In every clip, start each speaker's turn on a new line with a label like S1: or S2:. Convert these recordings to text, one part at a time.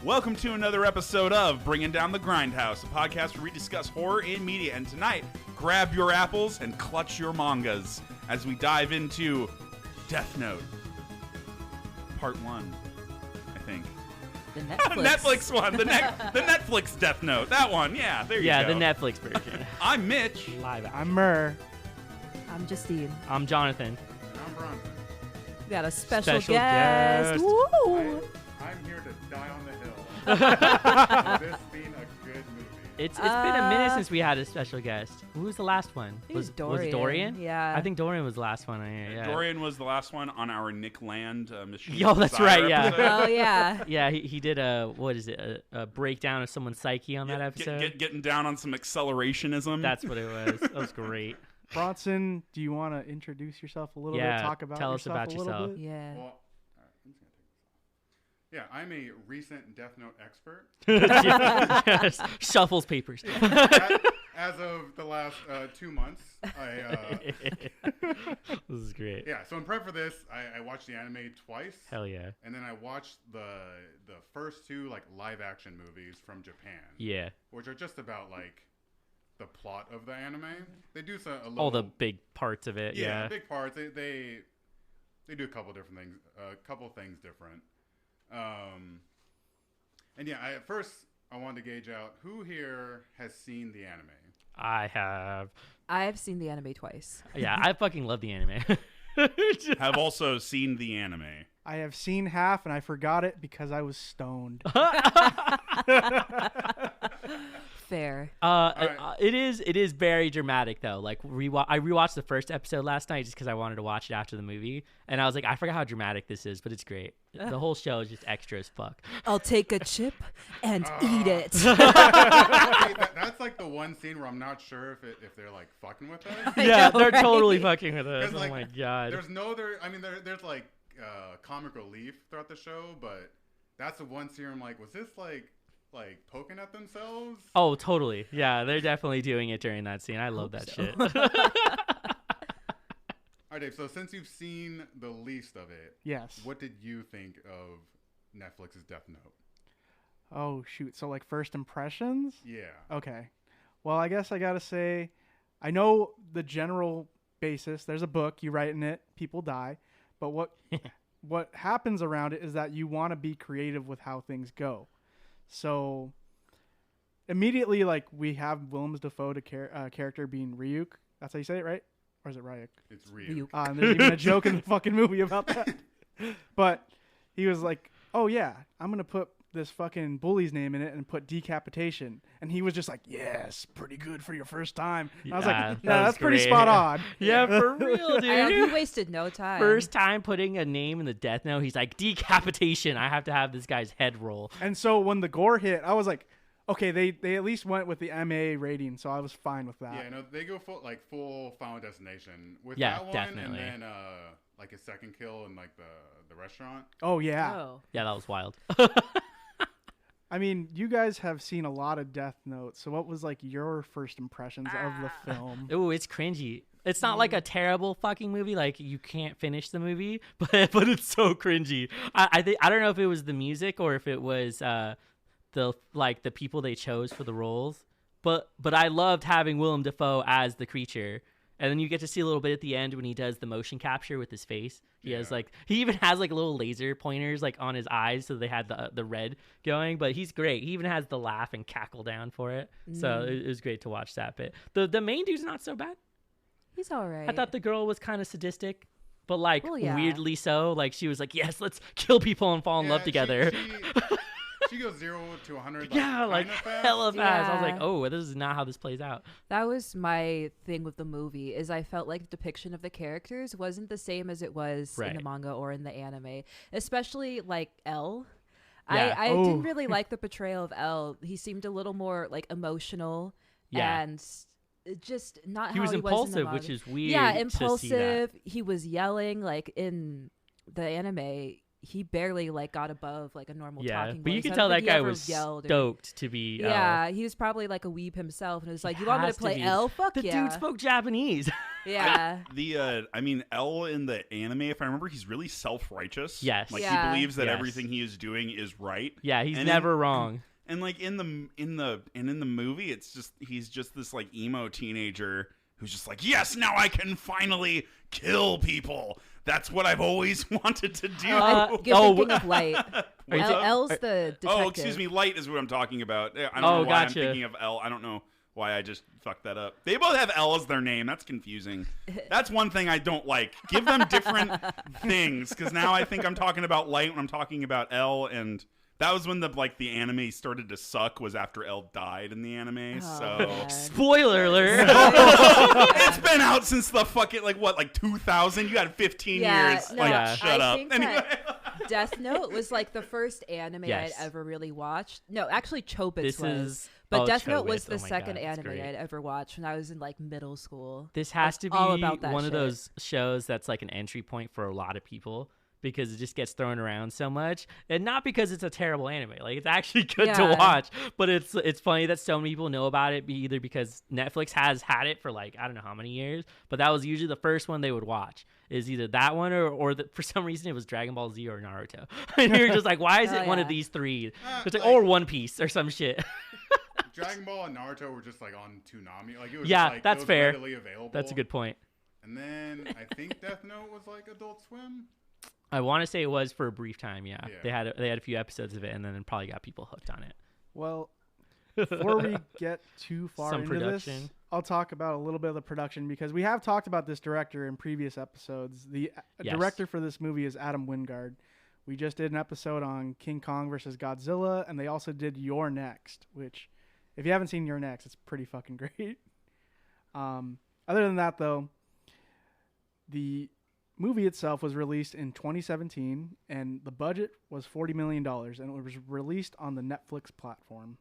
S1: Welcome to another episode of Bringing Down the Grindhouse, a podcast where we discuss horror in media. And tonight, grab your apples and clutch your mangas as we dive into Death Note, Part 1, I think.
S2: The Netflix.
S1: Netflix one, the Netflix Death Note, that one, yeah, there you go.
S3: Yeah, the Netflix version.
S1: I'm Mitch.
S3: Live.
S4: I'm Murr.
S2: I'm Justine.
S3: I'm Jonathan.
S5: And I'm Bronson.
S2: We got a special
S3: Special
S2: guest.
S3: guest.
S2: Woo!
S5: I'm here to die on the hill. This being a good movie.
S3: It's been a minute since we had a special guest. Who was the last one?
S2: Was
S3: Was Dorian?
S2: Yeah.
S3: I think Dorian was the last one. Yeah.
S1: Dorian was the last one on our Nick Land Machine.
S3: Yo, that's
S1: Desire
S3: right, yeah.
S1: episode.
S2: Oh, yeah.
S3: Yeah, he did a breakdown of someone's psyche on that episode.
S1: Getting down on some accelerationism.
S3: That's what it was. That was great.
S4: Bronson, do you want to introduce yourself a little
S3: Yeah,
S4: bit? Talk about
S3: tell us
S4: yourself
S3: about
S4: a little
S3: yourself.
S4: bit?
S2: Yeah.
S5: Well, I'm just gonna take this off. Yeah, I'm a recent Death Note expert.
S3: Yes. Shuffles papers.
S5: As of the last 2 months,
S3: This is great.
S5: yeah. So in prep for this, I watched the anime twice.
S3: Hell yeah.
S5: And then I watched the first two like live action movies from Japan.
S3: Yeah.
S5: Which are just about like the plot of the anime. They do a little,
S3: All the big parts of it. Yeah.
S5: big parts. They do a couple different things. A couple things different. And yeah, at first I wanted to gauge out who here has seen the anime.
S3: I have.
S2: I've seen the anime twice.
S3: Yeah, I fucking love the anime.
S1: Have also seen the anime.
S4: I have seen half and I forgot it because I was stoned.
S2: Fair.
S3: It is very dramatic though. Like I rewatched the first episode last night just because I wanted to watch it after the movie, and I was like, I forgot how dramatic this is, but it's great. The whole show is just extra as fuck.
S2: I'll take a chip and eat it.
S5: That's like the one scene where I'm not sure if they're like fucking with us.
S3: Yeah,
S2: know,
S3: they're
S2: right?
S3: totally fucking with us.
S5: 'Cause,
S3: Oh
S5: like,
S3: my god.
S5: There's no other. I mean, there's like comic relief throughout the show, but that's the one scene where I'm like, was this like poking at themselves?
S3: Oh, totally. Yeah, they're definitely doing it during that scene. I love that
S2: so.
S3: shit.
S5: All right, Dave. So since you've seen the least of it,
S4: Yes.
S5: what did you think of Netflix's Death Note?
S4: Oh, shoot. So, like, first impressions?
S5: Yeah.
S4: Okay. Well, I guess I got to say, I know the general basis. There's a book. You write in it. People die. But what happens around it is that you want to be creative with how things go. So immediately, like, we have Willem Dafoe character being Ryuk. That's how you say it, right? Or is it Ryuk?
S5: It's Ryuk.
S4: And there's even a joke in the fucking movie about that. But he was like, oh, yeah, I'm going to put this fucking bully's name in it and put decapitation. And he was just like, yes, pretty good for your first time. And I was like,
S3: that
S4: yeah,
S3: was
S4: that's pretty
S3: great.
S4: spot on.
S3: Yeah, for real,
S2: I know, he
S3: dude.
S2: wasted no time.
S3: First time putting a name in the Death Note, he's like, decapitation. I have to have this guy's head roll.
S4: And so when the gore hit, I was like, okay, they at least went with the MA rating, so I was fine with that.
S5: Yeah, no, they go full Final Destination with
S3: Yeah,
S5: that one,
S3: definitely.
S5: and then like a second kill in like the restaurant.
S4: Oh, yeah.
S2: Oh.
S3: Yeah, that was wild.
S4: I mean, you guys have seen a lot of Death Note, so what was like your first impressions of the film?
S3: Ooh, it's cringy. It's not like a terrible fucking movie. Like you can't finish the movie, but it's so cringy. I don't know if it was the music or if it was the people they chose for the roles. But I loved having Willem Dafoe as the creature. And then you get to see a little bit at the end when he does the motion capture with his face. He has he even has like little laser pointers like on his eyes, so they had the red going. But he's great. He even has the laugh and cackle down for it. So it was great to watch that bit. The main dude's not so bad.
S2: He's all right.
S3: I thought the girl was kind of sadistic, but like
S2: Well, yeah.
S3: weirdly so. Like she was like, yes, let's kill people and fall in love together.
S5: She goes 0 to 100.
S3: Yeah, like hella fast. I was like,
S2: Yeah.
S3: oh, this is not how this plays out.
S2: That was my thing with the movie, is I felt like the depiction of the characters wasn't the same as it was in
S3: Right.
S2: the manga or in the anime, especially like L.
S3: Yeah.
S2: I
S4: Oh.
S2: didn't really like the portrayal of L. He seemed a little more like emotional
S3: Yeah.
S2: and just not
S3: He
S2: how
S3: was
S2: he was in the
S3: impulsive,
S2: manga.
S3: which is weird.
S2: Yeah,
S3: to see that.
S2: impulsive. He was yelling like in the anime. he barely like got above like a normal
S3: Yeah,
S2: talking
S3: but you
S2: voice.
S3: can
S2: I
S3: tell
S2: don't
S3: that
S2: think he
S3: guy
S2: ever
S3: was
S2: yelled or-
S3: stoked to be.
S2: Yeah, he was probably like a weeb himself, and it was like, "You want me to
S3: has to
S2: play
S3: be.
S2: L? Fuck
S3: the
S2: yeah!"
S3: dude spoke Japanese.
S2: Yeah,
S1: I mean, L in the anime, if I remember, he's really self-righteous.
S3: Yes.
S1: Like
S2: Yeah.
S1: he believes that
S3: Yes.
S1: everything he is doing is right.
S3: Yeah, he's
S1: And
S3: never wrong.
S1: And like in the movie, it's just he's just this like emo teenager who's just like, yes, now I can finally kill people. That's what I've always wanted to do.
S2: you're thinking of Light.
S1: What's up?
S2: L's the detective.
S1: Oh, excuse me, Light is what I'm talking about. I don't
S3: Oh,
S1: know why
S3: gotcha.
S1: I'm thinking of L. I don't know why I just fucked that up. They both have L as their name. That's confusing. That's one thing I don't like. Give them different things, because now I think I'm talking about Light when I'm talking about L, and that was when the anime started to suck, was after L died in the anime.
S2: Oh,
S1: So
S2: man.
S3: Spoiler alert.
S1: it's been out since the fucking 2000. You had 15
S2: Yeah,
S1: years.
S2: no,
S1: Shut
S2: I
S1: up.
S2: think
S1: Anyway.
S2: that Death Note was like the first anime
S3: Yes.
S2: I'd ever really watched. No, actually, Chobits
S3: This
S2: was.
S3: is
S2: But
S3: oh,
S2: Death Note
S3: Chobits.
S2: was the
S3: Oh my
S2: second
S3: God, it's
S2: anime
S3: great.
S2: I'd ever watched when I was in like middle school.
S3: This has to be
S2: all about that
S3: one of
S2: shit.
S3: those shows that's like an entry point for a lot of people because it just gets thrown around so much, and not because it's a terrible anime. Like, it's actually good to
S2: Yeah.
S3: watch, but it's funny that so many people know about it, either because Netflix has had it for like I don't know how many years, but that was usually the first one they would watch. Is either that one or for some reason it was Dragon Ball Z or Naruto, and you're just like, why is
S2: Oh,
S3: it one of
S2: yeah.
S3: these three? It's like
S5: like-
S3: or One Piece or some shit.
S5: Dragon Ball and Naruto were just like on Toonami. Like it was
S3: Yeah,
S5: just, like,
S3: that's
S5: it was
S3: fair.
S5: readily available.
S3: That's a good point.
S5: And then I think Death Note was like Adult Swim.
S3: I want to say it was for a brief time. Yeah,
S5: Yeah.
S3: they had a few episodes of it, and then it probably got people hooked on it.
S4: Well, before we get too far
S3: Some
S4: into
S3: production.
S4: this, I'll talk about a little bit of the production because we have talked about this director in previous episodes. The
S3: Yes.
S4: director for this movie is Adam Wingard. We just did an episode on King Kong versus Godzilla, and they also did You're Next, which, if you haven't seen You're Next, it's pretty fucking great. Other than that, though, the movie itself was released in 2017, and the budget was $40 million, and it was released on the Netflix platform.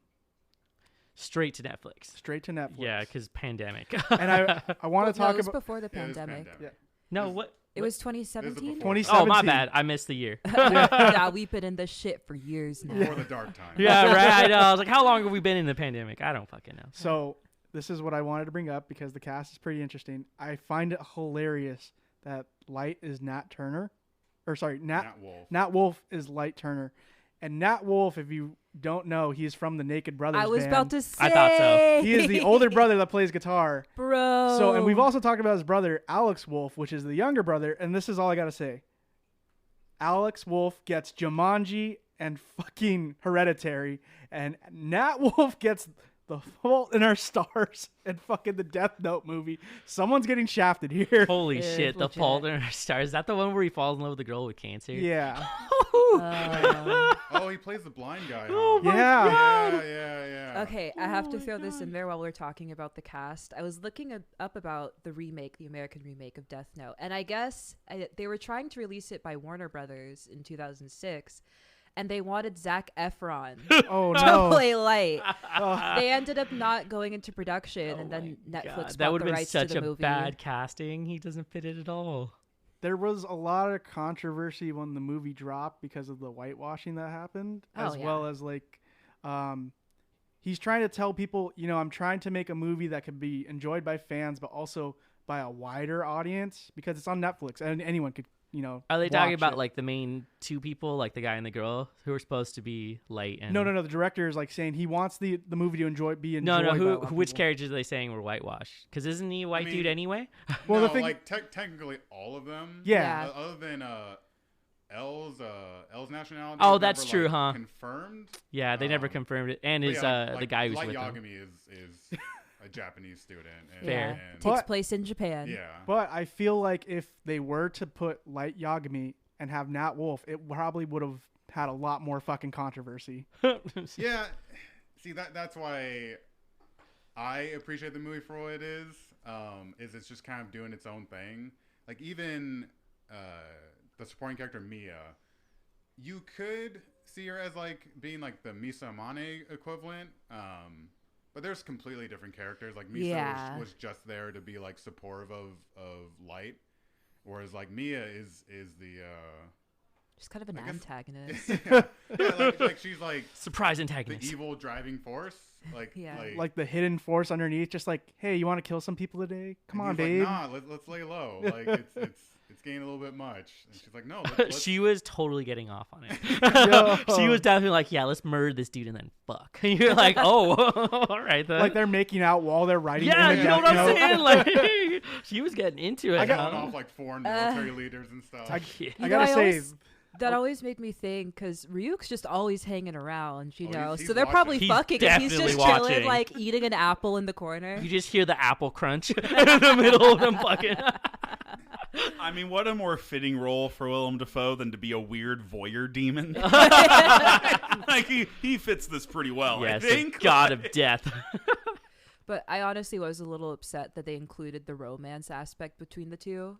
S3: Straight to Netflix.
S4: Straight to Netflix.
S3: Yeah, because pandemic.
S4: And I want to
S2: No,
S4: talk
S2: it was
S4: about
S2: before the
S5: Yeah, it was
S2: pandemic.
S5: pandemic.
S3: no, what?
S2: It was 2017.
S5: before.
S4: 2017.
S3: Oh, my bad. I missed the year.
S2: Yeah, we've been in this shit for years now.
S5: Before the dark time.
S3: Yeah, right. I know. I was like, how long have we been in the pandemic? I don't fucking know.
S4: So this is what I wanted to bring up because the cast is pretty interesting. I find it hilarious that Light is Nat Turner, or sorry,
S5: Nat Wolf.
S4: Nat Wolf is Light Turner, and Nat Wolf, if you don't know, he's from the Naked Brothers.
S2: I was
S4: band.
S2: about to say.
S3: I thought so.
S4: He is the older brother that plays guitar.
S2: Bro.
S4: So, and we've also talked about his brother, Alex Wolf, which is the younger brother. And this is all I got to say. Alex Wolf gets Jumanji and fucking Hereditary. And Nat Wolf gets The Fault in Our Stars and fucking the Death Note movie. Someone's getting shafted here.
S3: Holy
S2: Yeah,
S3: shit. The
S2: legit.
S3: Fault in Our Stars. Is that the one where he falls in love with the girl with cancer?
S4: Yeah.
S5: Oh, he plays the blind guy.
S3: Oh
S5: huh?
S3: my
S4: Yeah.
S5: Yeah.
S2: Okay, I have to throw this in there while we're talking about the cast. I was looking up about the remake, the American remake of Death Note, and I guess they were trying to release it by Warner Brothers in 2006, and they wanted Zac Efron
S4: Oh,
S2: to
S4: no.
S2: play Light.
S4: Oh,
S2: They ended up not going into production,
S3: Oh
S2: and then
S3: my
S2: Netflix
S3: God.
S2: bought
S3: That would
S2: the
S3: have been
S2: rights
S3: such
S2: to the
S3: a
S2: movie.
S3: bad casting. He doesn't fit it at all.
S4: there was a lot of controversy when the movie dropped because of the whitewashing that happened,
S2: Oh,
S4: as
S2: yeah.
S4: well as he's trying to tell people, I'm trying to make a movie that can be enjoyed by fans, but also by a wider audience because it's on Netflix and anyone could,
S3: Are they talking
S4: watch
S3: about
S4: it.
S3: like the main two people, like the guy and the girl, who are supposed to be Light and
S4: No. The director is like saying he wants the movie to be enjoyed.
S3: No,
S4: by a lot of
S3: which
S4: people.
S3: characters are they saying were whitewashed? Because isn't he a white
S5: mean-
S3: dude anyway?
S4: Well,
S5: no,
S4: the thing-
S5: like technically all of them.
S4: Yeah.
S2: Yeah.
S5: Other than L's nationality.
S3: Oh,
S5: is
S3: that's
S5: never,
S3: true,
S5: like,
S3: huh?
S5: Confirmed.
S3: Yeah, they never
S5: Um,
S3: confirmed it. And
S5: But
S3: his
S5: yeah,
S3: the
S5: like,
S3: guy who's
S5: Light
S3: with him.
S5: Yagami is a Japanese student. And,
S3: Fair.
S2: Yeah,
S5: and-
S2: takes
S4: But-
S2: place in Japan.
S5: yeah.
S4: But I feel like if they were to put Light Yagami and have Nat Wolf, it probably would have had a lot more fucking controversy.
S5: Yeah, see that's why I appreciate the movie for what it is. Is it's just kind of doing its own thing. Like even the supporting character Mia, you could see her as like being like the Misa Amane equivalent. But there's completely different characters. Like Misa
S2: Yeah.
S5: was just there to be like supportive of Light, whereas like Mia is the
S2: She's kind of an
S5: I guess-
S2: antagonist.
S5: like she's like
S3: Surprise
S5: the
S3: antagonist.
S5: evil driving force.
S2: Yeah.
S4: Like the hidden force underneath, just like, hey, you want to kill some people today? Come
S5: and
S4: on,
S5: he's
S4: babe.
S5: Like, nah, let's lay low. Like it's getting a little bit much. And she's like, no. Let's
S3: She was totally getting off on it.
S4: Yo.
S3: She was definitely like, yeah, let's murder this dude and then fuck. And you're like, oh, all right then.
S4: Like they're making out while they're riding.
S3: yeah,
S4: in the
S3: you know
S4: death
S3: what I'm
S4: note.
S3: saying? Like, she was getting into it.
S4: I got-
S5: going off like foreign military leaders and stuff.
S4: I
S2: You
S4: gotta
S2: know, I
S4: say,
S2: always- That always made me think because Ryuk's just always hanging around, you
S5: Oh,
S2: know.
S5: he's
S2: So they're probably
S3: He's
S2: fucking, and he's
S3: definitely
S2: just chilling,
S3: watching.
S2: like eating an apple in the corner.
S3: You just hear the apple crunch in the middle of them fucking.
S1: I mean, what a more fitting role for Willem Dafoe than to be a weird voyeur demon. Like he fits this pretty well,
S3: Yes,
S1: I
S3: the
S1: think.
S3: god of death.
S2: But I honestly was a little upset that they included the romance aspect between the two,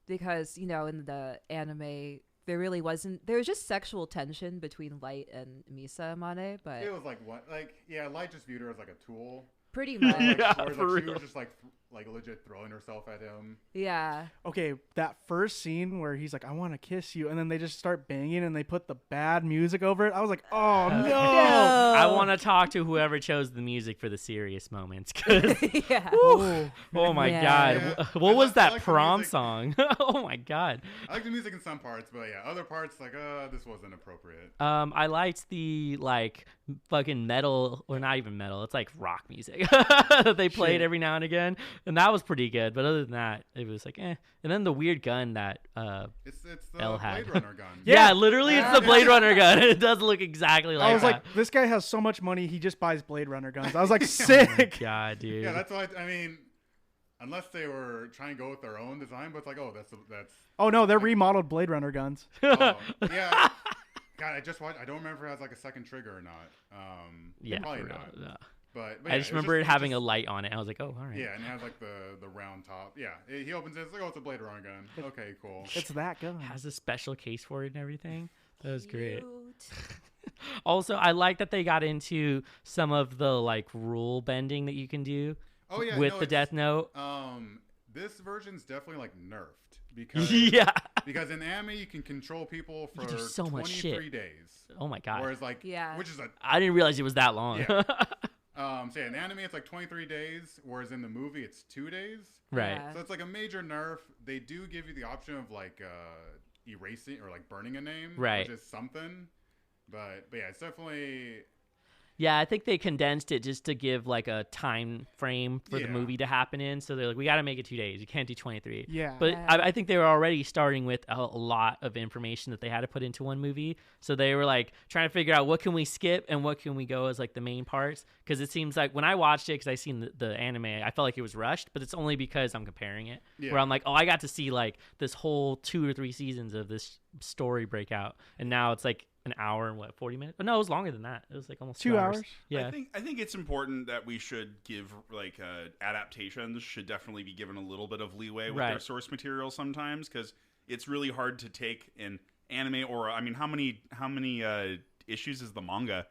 S2: because you know in the anime there really wasn't. There was just sexual tension between Light and Misa Amane, but
S5: It was like what? Like yeah, Light just viewed her as like a tool.
S2: pretty much,
S3: Yeah,
S5: Whereas,
S3: for
S5: like, she
S3: real.
S5: was just like legit throwing herself at him.
S2: yeah.
S4: okay, that first scene where he's like, I want to kiss you, and then they just start banging and they put the bad music over it. I was like, oh no.
S3: I want to talk to whoever chose the music for the serious moments. 'Cause,
S2: Yeah.
S4: Oh.
S3: oh my
S2: Yeah.
S3: god,
S5: Yeah.
S3: what
S5: I
S3: was
S5: like- I
S3: that
S5: like the
S3: prom
S5: music.
S3: song? Oh my god.
S5: I like the music in some parts, but yeah, other parts like this wasn't appropriate.
S3: I liked the like fucking metal, or not even metal. It's like rock music that they played
S4: Shit.
S3: every now and again, and that was pretty good. But other than that, it was like eh. And then the weird gun that
S5: It's the
S3: Elle had.
S5: Blade Runner gun.
S3: yeah, literally it's the
S5: Yeah.
S3: Blade Runner gun. It does look exactly like
S4: I was
S3: that.
S4: like, this guy has so much money, he just buys Blade Runner guns. I was like, sick.
S3: God, dude.
S5: Yeah, that's why I mean, unless they were trying to go with their own design, but it's like, oh, that's
S4: Oh no, they're remodeled Blade Runner guns.
S5: oh, yeah. God, I just watched. I don't remember if it has like a second trigger or not.
S3: yeah,
S5: probably
S3: for real,
S5: not.
S3: yeah.
S5: But
S3: I
S5: yeah,
S3: just
S5: it was
S3: remember it
S5: it's
S3: having
S5: just-
S3: a light on it. I was like, oh, all right.
S5: Yeah, and it has like the round top. Yeah, he opens it. It's like, oh, it's a Blade Runner gun. Okay, cool.
S4: It's that gun.
S3: Has a special case for it and everything. That was great.
S2: Cute.
S3: Also, I like that they got into some of the like rule bending that you can do
S5: Oh yeah,
S3: with
S5: no,
S3: the
S5: it's-
S3: Death Note.
S5: This version's definitely like nerfed because
S3: Yeah.
S5: because in anime you can control people for
S3: can do so much
S5: 23
S3: shit.
S5: days.
S3: Oh my god.
S5: Whereas like
S2: Yeah.
S5: which is a
S3: I didn't realize it was that long.
S5: Yeah. so yeah, in anime it's like 23 days, whereas in the movie it's 2 days.
S3: Right.
S2: Yeah.
S5: So it's like a major nerf. They do give you the option of like erasing or like burning a name,
S3: Right.
S5: which is something. But yeah, it's definitely
S3: Yeah, I think they condensed it just to give like a time frame for the
S5: Yeah.
S3: movie to happen in. So they're like, we got to make it 2 days. You can't do 23.
S4: Yeah.
S3: But
S2: Yeah.
S3: I think they were already starting with a lot of information that they had to put into one movie. So they were like trying to figure out what can we skip and what can we go as like the main parts. Because it seems like when I watched it, because I seen the anime, I felt like it was rushed. But it's only because I'm comparing it.
S5: Yeah.
S3: Where I'm like, oh, I got to see like this whole 2 or 3 seasons of this story breakout. And now it's like an hour and 40 minutes? But no, it was longer than that. It was like almost
S4: 2 hours.
S3: Yeah.
S1: I think it's important that we should give like adaptations should definitely be given a little bit of leeway with their
S3: Right.
S1: source material sometimes, because it's really hard to take an anime or I mean how many issues is the manga?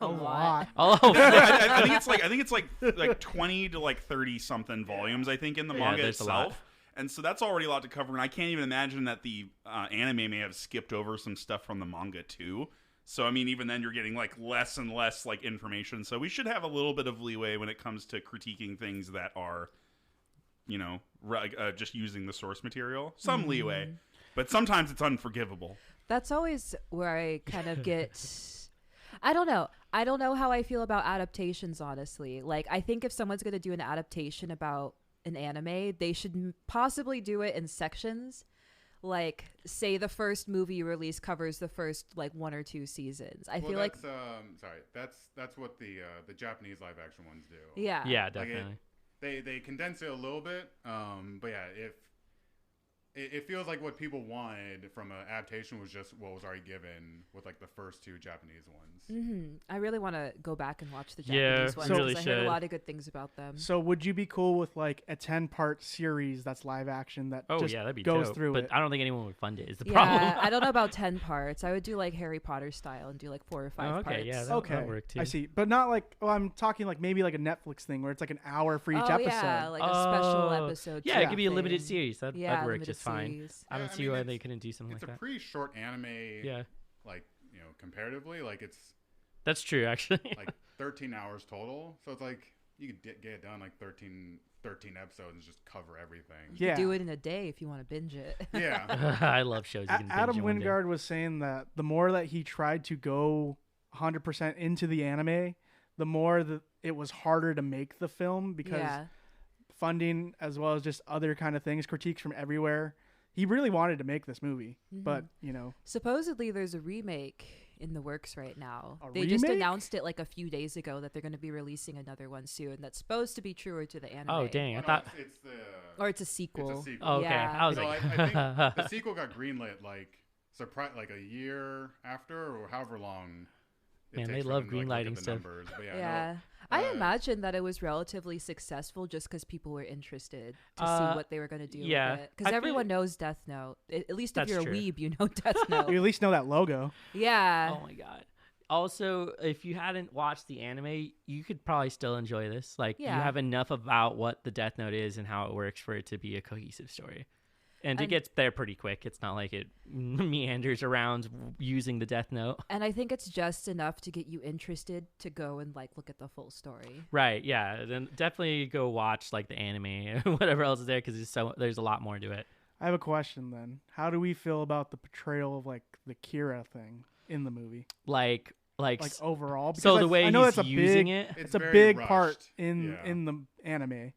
S2: A lot.
S3: Oh,
S1: I think it's like 20 to like 30 something volumes I think in the
S3: Yeah,
S1: manga
S3: there's a lot.
S1: itself. And so that's already a lot to cover, and I can't even imagine that the anime may have skipped over some stuff from the manga too. So I mean, even then you're getting like less and less like information. So we should have a little bit of leeway when it comes to critiquing things that are, you know, just using the source material. Some leeway, but sometimes it's unforgivable.
S2: That's always where I kind of get. I don't know. I don't know how I feel about adaptations, honestly. Like, I think if someone's going to do an adaptation about an anime, they should possibly do it in sections. Like, say the first movie you release covers the first like 1 or 2 seasons. I
S5: well,
S2: feel like
S5: sorry, that's what the Japanese live action ones do.
S2: yeah.
S3: yeah,
S5: Like
S3: definitely.
S5: they condense it a little bit, but yeah, if it feels like what people wanted from an adaptation was just what was already given with like the first 2 Japanese ones.
S2: I really want to go back and watch the
S3: Yeah,
S2: Japanese ones
S3: you
S2: because
S3: really
S2: I heard
S3: should.
S2: a lot of good things about them.
S4: So would you be cool with like a 10-part series that's live action that
S3: Oh
S4: just
S3: yeah, that'd be
S4: goes
S3: dope.
S4: through
S3: But
S4: it?
S3: I don't think anyone would fund it. Is the
S2: Yeah,
S3: problem?
S2: I don't know about 10 parts. I would do like Harry Potter style and do like 4 or 5
S3: Oh, okay,
S2: parts.
S3: yeah, that-
S4: Okay,
S3: that'd work, too.
S4: I see, but not like I'm talking like maybe like a Netflix thing where it's like an hour for each episode.
S2: Yeah, like a special
S3: Oh,
S2: episode.
S3: Yeah, it
S2: type
S3: could be a limited
S2: thing.
S3: series.
S2: Yeah,
S3: That'd work
S2: limited
S3: just fine.
S2: series.
S3: I don't
S5: Yeah,
S3: see
S5: mean,
S3: why
S5: it's-
S3: they couldn't do something
S5: It's
S3: like
S5: a
S3: that.
S5: pretty short anime.
S3: Yeah,
S5: Like, comparatively, like it's
S3: that's true actually.
S5: like 13 hours total. So it's like you could get it done like 13 episodes and just cover everything.
S2: You
S4: Yeah.
S2: could do it in a day if you want to binge it.
S5: Yeah.
S3: I love shows. You can binge
S4: Adam
S3: in one day.
S4: Wingard was saying that the more that he tried to go 100% into the anime, the more that it was harder to make the film because
S2: Yeah.
S4: funding as well as just other kind of things, critiques from everywhere. He really wanted to make this movie, but
S2: Supposedly there's a remake in the works right now.
S4: A
S2: They just
S4: remake?
S2: announced it like a few days ago that they're going to be releasing another one soon. That's supposed to be truer to the anime.
S3: Oh dang! I
S5: No,
S3: thought.
S5: it's the
S2: Or it's a sequel.
S5: It's a sequel.
S3: Oh, okay.
S2: Yeah.
S3: I was
S5: So
S3: like,
S5: I think the sequel got greenlit like like a year after or however long. it
S3: Man, they
S5: takes for
S3: love
S5: them to, like, look at
S3: greenlighting
S5: the
S3: stuff.
S5: numbers. But yeah,
S2: Yeah.
S5: no,
S2: I
S5: uh,
S2: imagine that it was relatively successful just because people were interested to see what they were going to do
S3: yeah.
S2: with it. Because
S3: I
S2: everyone
S3: feel-
S2: knows Death Note. At least if
S3: That's
S2: you're
S3: true.
S2: a weeb, you know Death Note.
S4: you at least know that logo.
S2: Yeah.
S3: Oh my god. Also, if you hadn't watched the anime, you could probably still enjoy this. Like, you
S2: Yeah.
S3: have enough about what the Death Note is and how it works for it to be a cohesive story. And it
S2: And-
S3: gets there pretty quick. It's not like it meanders around using the Death Note.
S2: And I think it's just enough to get you interested to go and like look at the full story.
S3: Right, yeah. Then definitely go watch like the anime and whatever else is there because there's a lot more to it.
S4: I have a question then. How do we feel about the portrayal of like the Kira thing in the movie?
S3: Like
S4: Like overall?
S3: so
S4: Because
S3: the way
S4: I know
S3: he's
S4: that's a
S3: using
S4: big,
S3: it.
S4: It's a
S5: very
S4: big
S5: rushed.
S4: part in
S5: Yeah.
S4: the anime.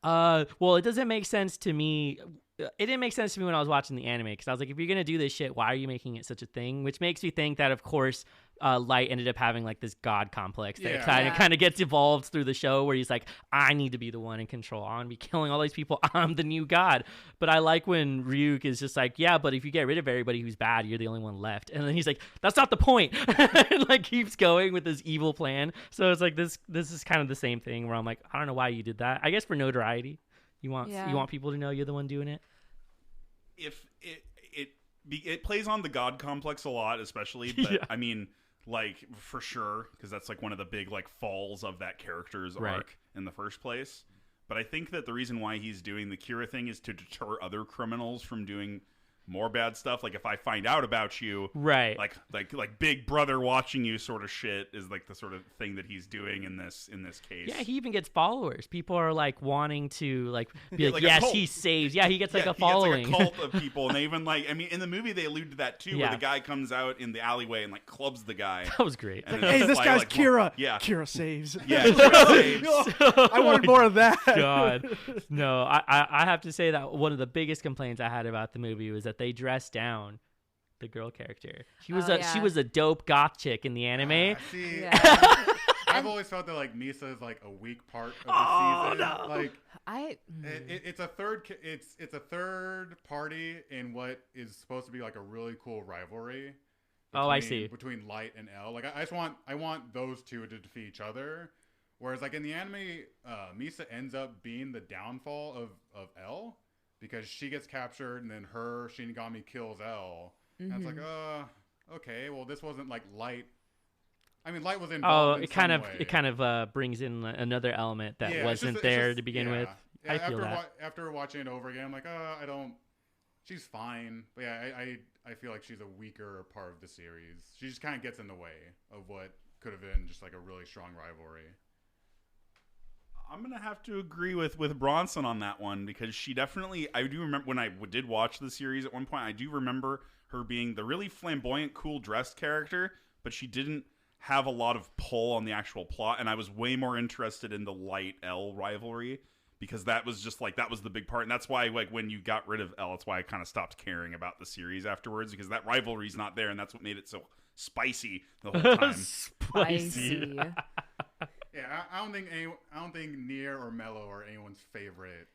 S3: Well, it doesn't make sense to me. It didn't make sense to me when I was watching the anime because I was like, if you're gonna do this shit, why are you making it such a thing? Which makes me think that, of course, Light ended up having like this god complex that
S5: Yeah.
S3: kind of gets evolved through the show, where he's like, I need to be the one in control. I want to be killing all these people. I'm the new god. But I like when Ryuk is just like, yeah, but if you get rid of everybody who's bad, you're the only one left. And then he's like, that's not the point. And like keeps going with this evil plan. So it's like this is kind of the same thing where I'm like, I don't know why you did that. I guess for notoriety. You want people to know you're the one doing it.
S1: If it plays on the god complex a lot, especially, but
S3: Yeah.
S1: I mean, like for sure, because that's like one of the big like falls of that character's
S3: Right.
S1: arc in the first place. But I think that the reason why he's doing the Kira thing is to deter other criminals from doing more bad stuff. Like if I find out about you,
S3: Right.
S1: like Big Brother watching you sort of shit is like the sort of thing that he's doing in this case.
S3: Yeah, he even gets followers. People are like wanting to like be like,
S1: like a
S3: yes,
S1: cult.
S3: he saves. Yeah, he gets like
S1: Yeah,
S3: a following.
S1: He gets like a cult of people, and they even like. I mean, in the movie they allude to that too,
S3: Yeah.
S1: where the guy comes out in the alleyway and like clubs the guy.
S3: That was great.
S1: And
S4: Hey,
S1: it's
S4: this
S1: like-
S4: guy's
S1: like,
S4: Kira.
S1: Yeah,
S4: Kira saves.
S1: yeah. Kira saves.
S4: I wanted more of that.
S3: God, no, I have to say that one of the biggest complaints I had about the movie was that they dressed down the girl character. She was she
S2: yeah.
S3: was a dope goth chick in the anime.
S5: See,
S2: Yeah.
S5: I've always felt that like Misa is like a weak part of the
S3: Oh,
S5: season.
S3: no.
S5: Like
S2: Mm.
S5: it's a third party in what is supposed to be like a really cool rivalry.
S3: Oh, I see.
S5: Between Light and L. Like I want those two to defeat each other. Whereas like in the anime, Misa ends up being the downfall of L because she gets captured and then her Shinigami kills L. And it's like, okay, well this wasn't like Light. I mean, Light was
S3: Oh,
S5: involved. in
S3: it kind
S5: some
S3: of
S5: way.
S3: it kind of brings in another element that
S5: Yeah, it's
S3: wasn't
S5: just-
S3: there
S5: it's
S3: to begin
S5: yeah.
S3: with.
S5: Yeah,
S3: I feel that.
S5: After watching it over again, I'm like, I don't. She's fine, but yeah, I feel like she's a weaker part of the series. She just kind of gets in the way of what could have been just like a really strong rivalry.
S1: I'm gonna have to agree with Bronson on that one because she definitely. I do remember when I did watch the series at one point. I do remember her being the really flamboyant, cool dressed character, but she didn't have a lot of pull on the actual plot. And I was way more interested in the Light L rivalry because that was just like that was the big part, and that's why like when you got rid of L, that's why I kind of stopped caring about the series afterwards because that rivalry's not there, and that's what made it so spicy the whole time.
S3: Spicy.
S5: Yeah, I don't think Nier or Mello are anyone's favorite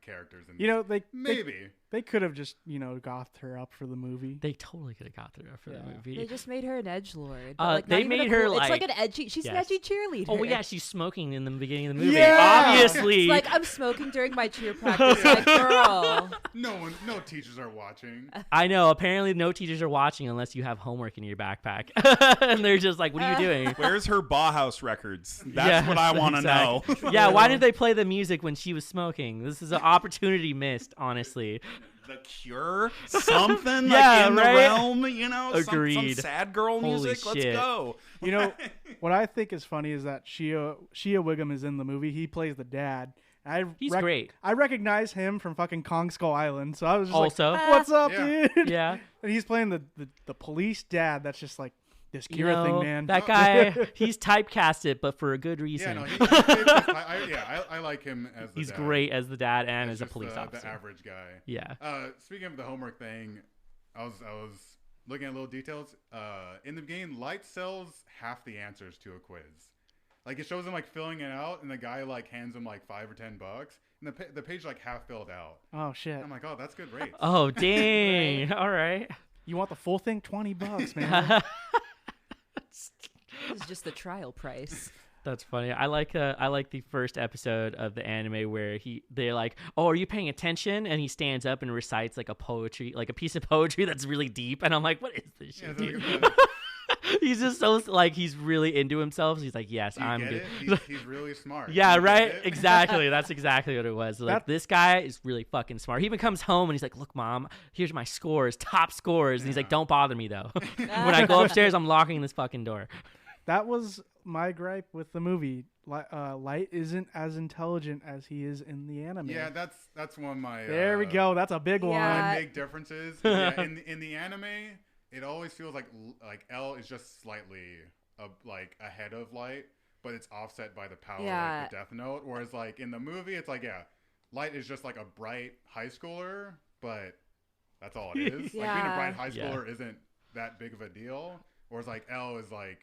S5: characters. In
S4: You know,
S5: maybe.
S4: they could have just, gothed her up for the movie.
S3: They totally could have got through her for the
S2: They
S3: movie.
S2: just made her an edgelord.
S3: They made her,
S2: It's like
S3: like-
S2: an edgy. She's an
S3: Yes.
S2: edgy cheerleader.
S3: Oh well, yeah, she's smoking in the beginning of the movie.
S4: Yeah!
S3: Obviously.
S2: It's like I'm smoking during my cheer practice. Like, girl.
S5: No teachers are watching.
S3: I know. Apparently, no teachers are watching unless you have homework in your backpack, and they're just like, "What are you doing?"
S1: Where's her Bauhaus records? That's
S3: Yeah,
S1: what I want to know.
S3: exactly. Yeah, why didn't they play the music when she was smoking? This is an opportunity missed, honestly.
S1: The Cure, something
S3: Yeah,
S1: like in the
S3: right?
S1: realm, you know, some
S3: Agreed.
S1: sad girl
S3: Holy
S1: music. Let's
S3: shit.
S1: go.
S4: You know, what I think is funny is that Shia Wiggum is in the movie. He plays the dad.
S3: He's great.
S4: I recognize him from fucking Kong Skull Island. So I was just
S3: Also,
S4: like, what's up,
S5: Yeah.
S4: dude?
S3: yeah.
S4: And he's playing the police dad that's just like, this
S3: You
S4: Kira thing,
S3: know,
S4: man.
S3: that guy, he's typecasted, but for a good
S5: Yeah,
S3: reason.
S5: no, I like him as the
S3: He's
S5: dad.
S3: great as the dad and
S5: He's
S3: as a
S5: just
S3: police
S5: the
S3: officer.
S5: average guy.
S3: Yeah.
S5: Speaking of the homework thing, I was looking at little details. In the beginning, Light sells half the answers to a quiz. Like, it shows him like filling it out, and the guy like hands him like $5 or $10, and the page like half filled out.
S4: Oh shit!
S5: I'm like, oh, that's good rates.
S3: Oh, dang. All right.
S4: You want the full thing? $20, man.
S2: This is just the trial price.
S3: That's funny. I like the first episode of the anime where they're like, "Oh, are you paying attention?" And he stands up and recites like a piece of poetry that's really deep, and I'm like, "What is this
S5: Yeah,
S3: shit?"
S5: it's like,
S3: He's just so like he's really into himself. So he's like, "Yes,
S5: do you
S3: I'm
S5: get
S3: good."
S5: it? He's really smart.
S3: Yeah,
S5: You get
S3: right.
S5: it?
S3: Exactly. That's exactly what it was. Like,
S4: That-
S3: this guy is really fucking smart. He even comes home and he's like, "Look, mom, here's my scores, top scores." And he's like, "Don't bother me though. When I go upstairs, I'm locking this fucking door."
S4: That was my gripe with the movie. Light isn't as intelligent as he is in the anime.
S5: Yeah, that's one of my.
S4: There we go. That's a big
S2: Yeah.
S5: My
S4: one.
S5: big differences. Yeah, in the anime, it always feels like L is just slightly like ahead of Light, but it's offset by the power
S2: Yeah.
S5: like the Death Note. Whereas like in the movie, it's like Light is just like a bright high schooler, but that's all it is. Like being a
S2: Yeah.
S5: bright high
S3: Yeah.
S5: schooler isn't that big of a deal. Whereas like L is like.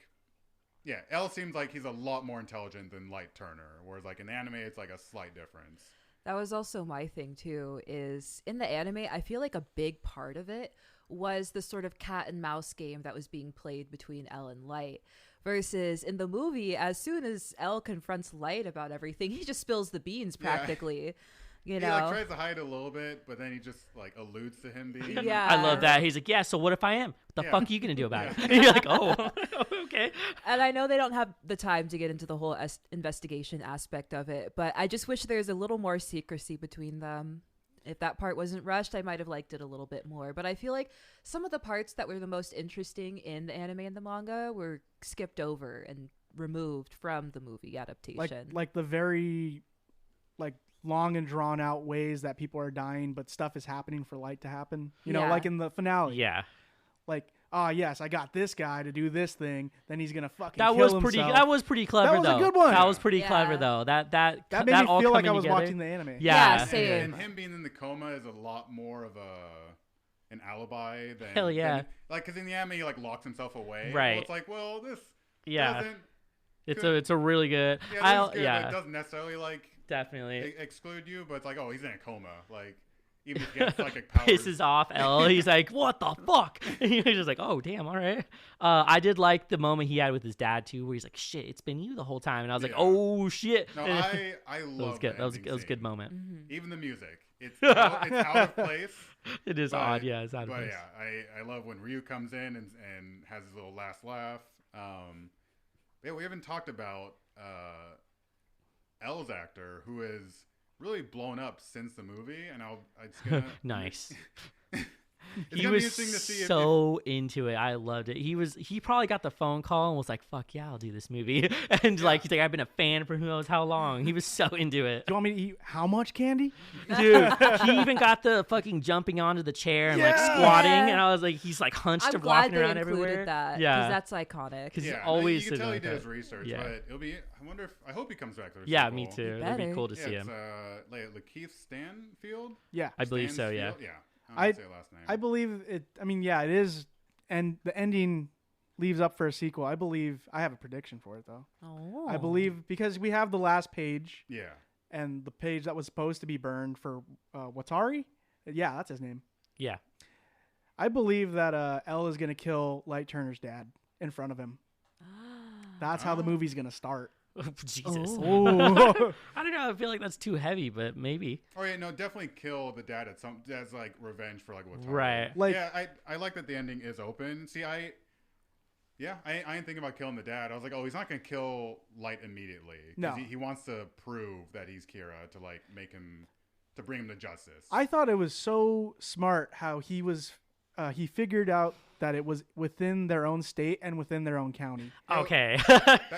S5: Yeah, L seems like he's a lot more intelligent than Light Turner, whereas like in anime, it's like a slight difference.
S2: That was also my thing too, is in the anime, I feel like a big part of it was the sort of cat and mouse game that was being played between L and Light. Versus in the movie, as soon as L confronts Light about everything, he just spills the beans
S5: Yeah.
S2: practically. You
S5: He
S2: know?
S5: like tries to hide it a little bit, but then he just like alludes to him being.
S2: Yeah.
S3: I love that. He's like, "Yeah, so what if I am? What the
S5: Yeah.
S3: fuck are you gonna do about it?" And you're like, "Oh, okay."
S2: And I know they don't have the time to get into the whole investigation aspect of it, but I just wish there's a little more secrecy between them. If that part wasn't rushed, I might have liked it a little bit more. But I feel like some of the parts that were the most interesting in the anime and the manga were skipped over and removed from the movie adaptation.
S4: Like the very long and drawn out ways that people are dying, but stuff is happening for Light to happen. You know,
S2: Yeah.
S4: like in the finale.
S3: Yeah,
S4: Like, yes, I got this guy to do this thing. Then he's gonna fucking
S3: that
S4: kill
S3: was
S4: himself.
S3: pretty. That was pretty clever.
S4: was a
S3: though.
S4: good one.
S3: That was pretty
S2: Yeah.
S3: clever though. That
S4: That made me
S3: all
S4: feel like I
S3: coming
S4: was
S3: together.
S4: watching the anime.
S3: Yeah.
S2: Yeah, same.
S5: And him being in the coma is a lot more of an alibi than.
S3: Hell yeah.
S5: Like, because in the anime, he like locks himself away.
S3: Right.
S5: Well, it's like, well, this
S3: Yeah.
S5: doesn't.
S3: It's a really good.
S5: Yeah, this is good, but it doesn't necessarily like
S3: Definitely
S5: exclude you, but it's like, oh, he's in a coma. Like, even if he gets psychic powers.
S3: pisses off L. He's like, "What the fuck?" And he's just like, "Oh damn, all right." I did like the moment he had with his dad too, where he's like, "Shit, it's been you the whole time," and I was like,
S5: Yeah.
S3: "Oh shit."
S5: No,
S3: That
S5: I love
S3: was good. That was
S5: ending
S3: a good
S5: scene.
S3: moment.
S2: Mhm.
S5: Even the music, it's out of place.
S3: It is
S5: But-
S3: odd, yeah. It's out of
S5: But
S3: place.
S5: yeah, I love when Ryuk comes in and has his little last laugh. Yeah, we haven't talked about L's actor, who is really blown up since the movie, and I just gonna
S3: Nice.
S5: It's
S3: He
S5: gonna be
S3: was
S5: interesting to see if-
S3: so into it. I loved it. He probably got the phone call and was like, "Fuck yeah, I'll do this movie." And like he's like, "I've been a fan for who knows how long." He was so into it.
S4: Do you want me to eat how much candy?
S3: Dude, he even got the fucking jumping onto the chair and like
S4: Yeah.
S3: squatting,
S2: Yeah.
S3: and I was like, he's like hunched
S2: I'm
S3: and
S2: glad
S3: walking
S2: they
S3: around
S2: included
S3: everywhere.
S2: that.
S3: Yeah.
S2: Because that's iconic.
S3: Because he's
S5: Yeah,
S3: always
S5: you can
S3: sitting
S5: tell he
S3: like
S5: did
S3: that.
S5: his research,
S3: Yeah.
S5: but it'll be. I hope he comes back to the
S3: Yeah,
S5: sequel.
S3: me too. It'd be
S2: better.
S3: cool to
S5: Yeah,
S3: see
S5: it's
S3: him.
S5: Lakeith Stanfield.
S4: Yeah.
S3: I believe so. Yeah.
S5: Stansfield? Yeah.
S4: I-
S5: I don't know how to say last name.
S4: I believe it. I mean, yeah, it is. And the ending leaves up for a sequel. I believe. I have a prediction for it, though.
S2: Oh.
S4: I believe because we have the last page
S5: Yeah.
S4: and the page that was supposed to be burned for Watari. Yeah, that's his name.
S3: Yeah.
S4: I believe that L is going to kill Light Turner's dad in front of him. That's how the
S5: Oh.
S4: movie's going to start.
S3: Jesus.
S4: Oh.
S3: I don't know. I feel like that's too heavy, but maybe.
S5: Oh yeah, no, definitely kill the dad as like revenge for like what's
S3: Right.
S4: Like-
S5: yeah, I like that the ending is open. See, I ain't thinking about killing the dad. I was like, oh, he's not gonna kill Light immediately. 'Cause
S4: No.
S5: he wants to prove that he's Kira to like make him to bring him to justice.
S4: I thought it was so smart how he figured out that it was within their own state and within their own county.
S3: Okay.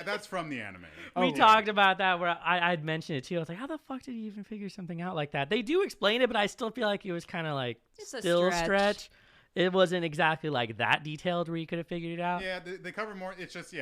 S5: That's from the anime.
S3: We talked about that where I'd mentioned it too. I was like, how the fuck did he even figure something out like that? They do explain it, but I still feel like it was kind of like
S2: Just a
S3: still
S2: stretch.
S3: It wasn't exactly like that detailed where you could have figured it out.
S5: Yeah, they cover more. It's just,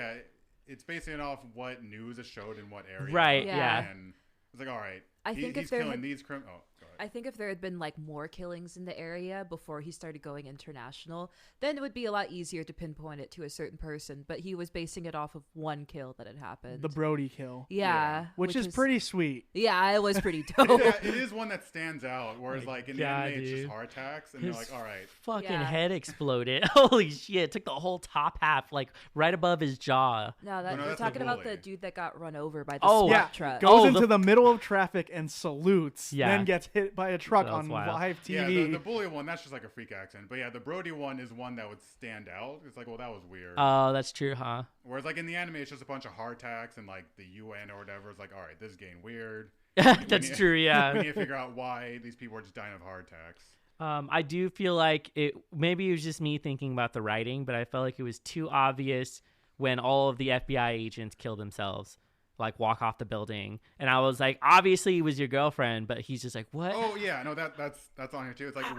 S5: it's basing it off what news is showed in what area.
S3: Right,
S2: yeah.
S5: And it's like, all right,
S2: I think
S5: he's
S2: if there
S5: killing
S2: had-
S5: these criminals. Oh, go ahead.
S2: I think if there had been like more killings in the area before he started going international, then it would be a lot easier to pinpoint it to a certain person. But he was basing it off of one kill that had happened.
S4: The Brody kill.
S2: yeah,
S4: Which is
S2: was-
S4: pretty sweet.
S2: Yeah, it was pretty dope.
S5: Yeah, it is one that stands out. Whereas, like, in the
S3: God,
S5: anime, it's
S3: dude.
S5: just heart attacks. And
S3: His
S5: they're like, all right.
S3: fucking
S2: Yeah.
S3: head exploded. Holy shit. Took the whole top half, like right above his jaw.
S2: No,
S5: no,
S2: we're
S5: that's
S2: talking
S5: the
S2: about the
S5: bully.
S2: dude that got run over by the
S3: Oh,
S2: SWAT
S4: Yeah,
S2: truck.
S4: goes
S3: Oh,
S4: into
S3: the-
S4: the middle of traffic and salutes,
S3: Yeah.
S4: then gets hit by a truck
S3: That's
S4: on
S3: wild.
S4: live
S5: Yeah,
S4: TV.
S5: the bully one, that's just like a freak accident. But yeah, the Brody one is one that would stand out. It's like, well, that was weird.
S3: Oh, that's true, huh?
S5: Whereas, like, in the anime, it's just a bunch of heart attacks and, like, the UN or whatever is like, all right, this is getting weird.
S3: That's
S5: you-
S3: true,
S5: We
S3: yeah.
S5: need to figure out why these people are just dying of heart attacks.
S3: I do feel like maybe it was just me thinking about the writing, but I felt like it was too obvious when all of the FBI agents kill themselves, like walk off the building. And I was like, obviously it was your girlfriend, but he's just like, what?
S5: Oh yeah, no, that's on here too. It's like,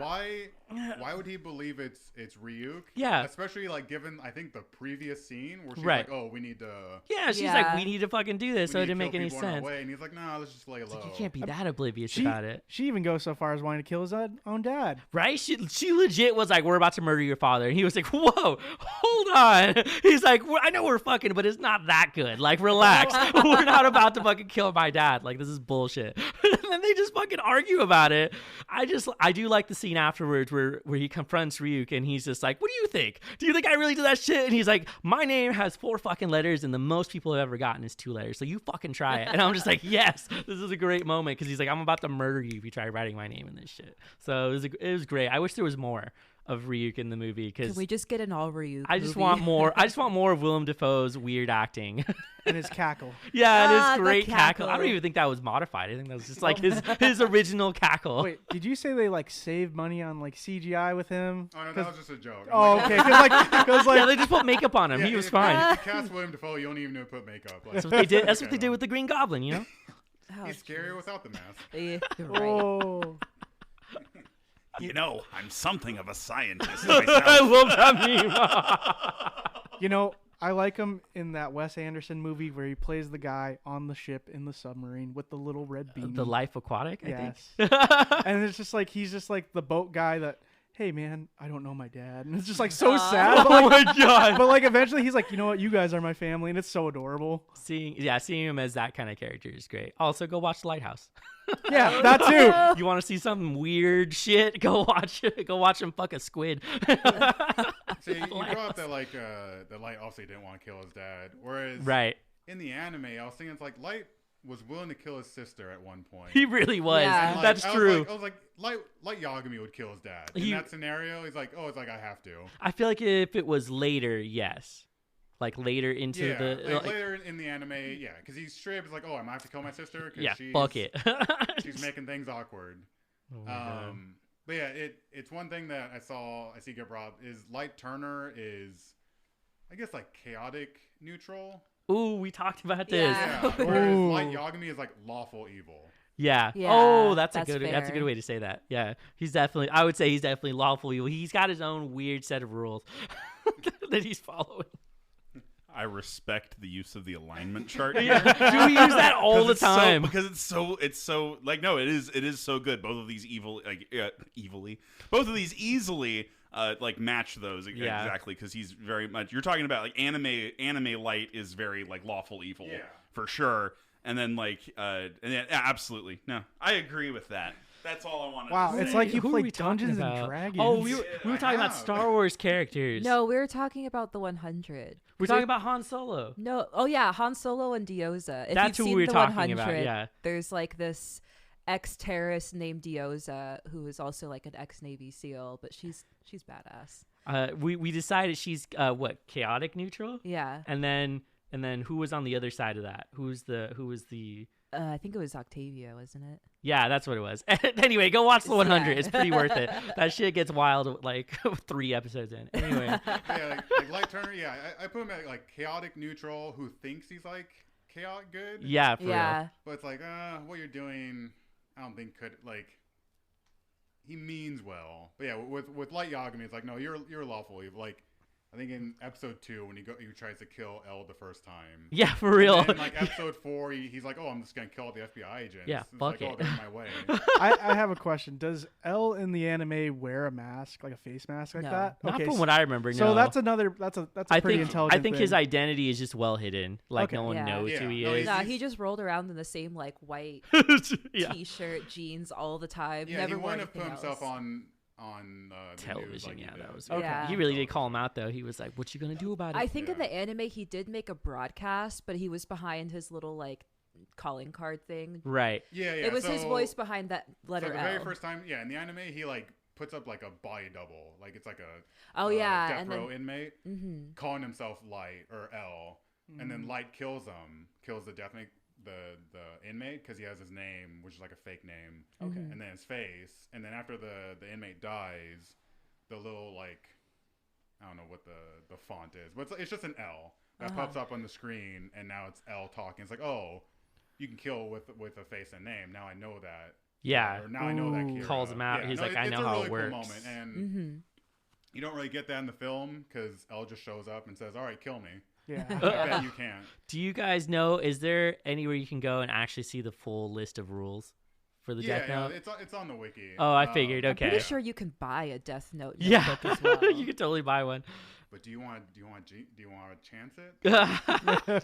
S5: why would he believe it's Ryuk?
S3: Yeah.
S5: Especially like given I think the previous scene where she's
S3: Right.
S5: like, oh, we need to.
S3: Yeah, she's
S2: Yeah.
S3: like, we need to fucking do this,
S5: we
S3: so
S5: need
S3: it
S5: to
S3: didn't make
S5: kill
S3: any
S5: people in our
S3: sense.
S5: way. And he's like, nah, let's just lay low.
S3: You can't be that oblivious
S4: she,
S3: about it.
S4: she even goes so far as wanting to kill his own dad.
S3: Right? She legit was like, we're about to murder your father. And he was like, whoa, hold on. He's like, I know we're fucking, but it's not that good. Like, relax. We're not about to fucking kill my dad. Like, this is bullshit. And then they just fucking argue about it. I do like the scene afterwards where he confronts Ryuk and he's just like, what do you think? Do you think I really did that shit? And he's like, my name has 4 fucking letters and the most people have ever gotten is 2 letters. So you fucking try it. And I'm just like, yes, this is a great moment because he's like, I'm about to murder you if you try writing my name in this shit. So it was great. I wish there was more of Ryuk in the movie
S2: Can
S3: because
S2: we just get an all Ryuk?
S3: I just
S2: movie?
S3: want more. I just want more of Willem Dafoe's weird acting.
S4: And his cackle.
S3: Yeah, and
S2: Ah,
S3: his
S2: the
S3: great cackle. I don't
S2: cackle.
S3: even think that was modified. I think that was just like his original cackle.
S4: Wait, did you say they like save money on like CGI with him?
S5: Oh no, that was just a joke.
S4: Oh, okay. Because
S3: Yeah, they just put makeup on him.
S5: Yeah,
S3: he was
S5: if
S3: fine.
S5: You cast Willem Dafoe, you don't even need to put makeup. Like,
S3: That's what they did. That's what
S5: okay,
S3: they did
S5: no.
S3: with the Green Goblin. You know.
S2: Oh,
S5: He's scarier without the mask.
S2: yeah, you're right.
S4: oh,
S1: You know, I'm something of a scientist
S3: I
S1: myself.
S3: love that meme.
S4: you know, I like him in that Wes Anderson movie where he plays the guy on the ship in the submarine with the little red beanie.
S3: The Life Aquatic. I
S4: Yes.
S3: think.
S4: And it's just like he's just like the boat guy that, hey man, I don't know my dad, and it's just like so sad. But,
S3: Oh
S4: like,
S3: my god.
S4: but like eventually he's like, you know what, you guys are my family, and it's so adorable.
S3: Seeing him as that kind of character is great. Also, go watch The Lighthouse.
S4: Yeah, that too.
S3: You want to see some weird shit? Go watch him fuck a squid.
S5: See, you brought up that like that Light obviously didn't want to kill his dad, whereas
S3: Right.
S5: in the anime, I was thinking it's like Light was willing to kill his sister at one point.
S3: He really was.
S2: Yeah.
S5: And, like,
S3: That's
S5: I was
S3: true.
S5: like, I was like, Light Yagami would kill his dad. In
S3: He-
S5: that scenario, he's like, oh, it's like I have to.
S3: I feel like if it was later, yes. Like later into
S5: Yeah,
S3: the
S5: like, later in the anime, yeah, because he's straight up is like, oh, I might have to kill my sister. 'Cause
S3: yeah,
S5: she's,
S3: fuck it.
S5: She's making things awkward.
S3: Oh my God.
S5: But yeah, it's one thing that I see get brought up is Light Turner is, I guess, like chaotic neutral.
S3: Ooh, we talked about this.
S2: Yeah.
S5: Yeah, whereas
S4: Ooh.
S5: Light Yagami is like lawful evil.
S3: Yeah.
S2: Yeah,
S3: Oh, that's a
S2: that's
S3: good
S2: fair.
S3: way to say that. Yeah. I would say he's definitely lawful evil. He's got his own weird set of rules that he's following.
S1: I respect the use of the alignment chart.
S3: Do
S1: here.
S3: we use that all the
S1: Because it's so-
S3: time?
S1: because it's so like no, it is so good. Both of these both of these easily like match those
S3: Yeah.
S1: exactly because he's very much. You're talking about like anime Light is very like lawful evil
S5: Yeah.
S1: for sure, and then like and yeah, absolutely no, I agree with that. That's all I wanted.
S4: Wow,
S1: to
S4: it's
S1: say.
S4: like you
S3: Who are
S4: played
S3: we talking
S4: Dungeons and
S3: about?
S4: Dragons.
S3: Oh, we were
S5: I
S3: talking about
S5: have.
S3: Star Wars characters.
S2: No, we were talking about the 100.
S3: we're talking about Han Solo.
S2: No, oh yeah, Han Solo and Dioza. If
S3: That's
S2: you've
S3: who
S2: seen
S3: we were
S2: the
S3: talking
S2: 100,
S3: about, yeah.
S2: there's like this ex-terrorist named Dioza who is also like an ex-Navy SEAL, but she's badass.
S3: We decided she's what, chaotic neutral?
S2: Yeah.
S3: And then who was on the other side of that? Who was the
S2: I think it was Octavia, wasn't it?
S3: Yeah, that's what it was. Anyway, go watch the 100.
S2: Yeah.
S3: It's pretty worth it. That shit gets wild like 3 episodes in. Anyway.
S5: Yeah, like Light Turner. Yeah, I put him at like chaotic neutral, who thinks he's like chaotic good.
S3: Yeah, for real.
S2: Yeah.
S5: But it's like, what you're doing, I don't think could like. He means well, but yeah, with Light Yagami, it's like, no, you're lawful evil. Like, I think in episode 2 when he tries to kill L the first time.
S3: Yeah, for real.
S5: And then, like episode 4, he's like, oh, I'm just gonna kill all the FBI agents.
S3: Yeah,
S5: It's
S3: fuck
S5: like, oh,
S3: it.
S5: they're in my way.
S4: I have a question. Does L in the anime wear a mask, like a face mask like
S2: No.
S4: that?
S3: Not
S4: Okay,
S3: from what I remember, no.
S4: so that's a
S3: I
S4: pretty
S3: think
S4: intelligent
S3: his
S4: thing.
S3: identity is just well hidden. Like
S4: Okay.
S3: no one
S2: Yeah.
S3: knows
S5: Yeah.
S3: who he
S5: No,
S3: is.
S2: Nah, he just rolled around in the same like white
S3: Yeah.
S2: t-shirt, jeans all the time.
S5: Yeah,
S2: Never
S5: he
S2: wore
S5: wouldn't have put
S2: anything
S5: himself
S2: else.
S5: on the
S3: Television,
S5: news like he
S3: yeah,
S5: did.
S3: that was
S4: Okay.
S2: Yeah.
S3: He really did call him out though. He was like, "What you gonna do about it?"
S2: I think in
S5: Yeah.
S2: the anime he did make a broadcast, but he was behind his little like calling card thing.
S3: Right.
S5: Yeah, yeah.
S2: It was his
S5: so-
S2: voice behind that
S5: So
S2: letter
S5: the very
S2: L.
S5: first time, yeah, in the anime, he like puts up like a body double, like it's like a
S2: Oh yeah,
S5: death
S2: and
S5: row
S2: then
S5: inmate calling himself Light or L, and then Light kills the the inmate because he has his name, which is like a fake name, and then his face, and then after the inmate dies, the little like I don't know what the font is, but it's just an L that pops up on the screen, and now it's L talking. It's like, oh, you can kill with a face and name. Now I know that.
S3: Yeah.
S5: Or now I know that.
S4: Ooh.
S5: Kira.
S3: Calls him out. He's like, I
S5: it's
S3: know
S5: a
S3: how
S5: really
S3: it works.
S5: Cool moment, and you don't really get that in the film because L just shows up and says, "All right, kill me."
S4: Yeah.
S5: I bet you can't.
S3: Do you guys know? Is there anywhere you can go and actually see the full list of rules for the Death
S5: Yeah,
S3: Note?
S5: it's on the wiki.
S3: Oh, I figured.
S2: I'm
S3: Okay.
S2: pretty sure you can buy a Death Note
S3: Yeah.
S2: notebook as well.
S3: You could totally buy one.
S5: But do you want to chance it?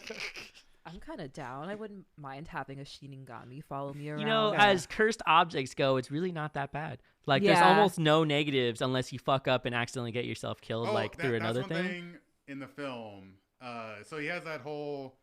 S2: I'm kind of down. I wouldn't mind having a Shinigami follow me around.
S3: You know,
S4: Yeah.
S3: as cursed objects go, it's really not that bad. Like, there's
S2: Yeah.
S3: almost no negatives unless you fuck up and accidentally get yourself killed,
S5: Oh,
S3: like through another
S5: that's one
S3: thing.
S5: in the film. So he has that whole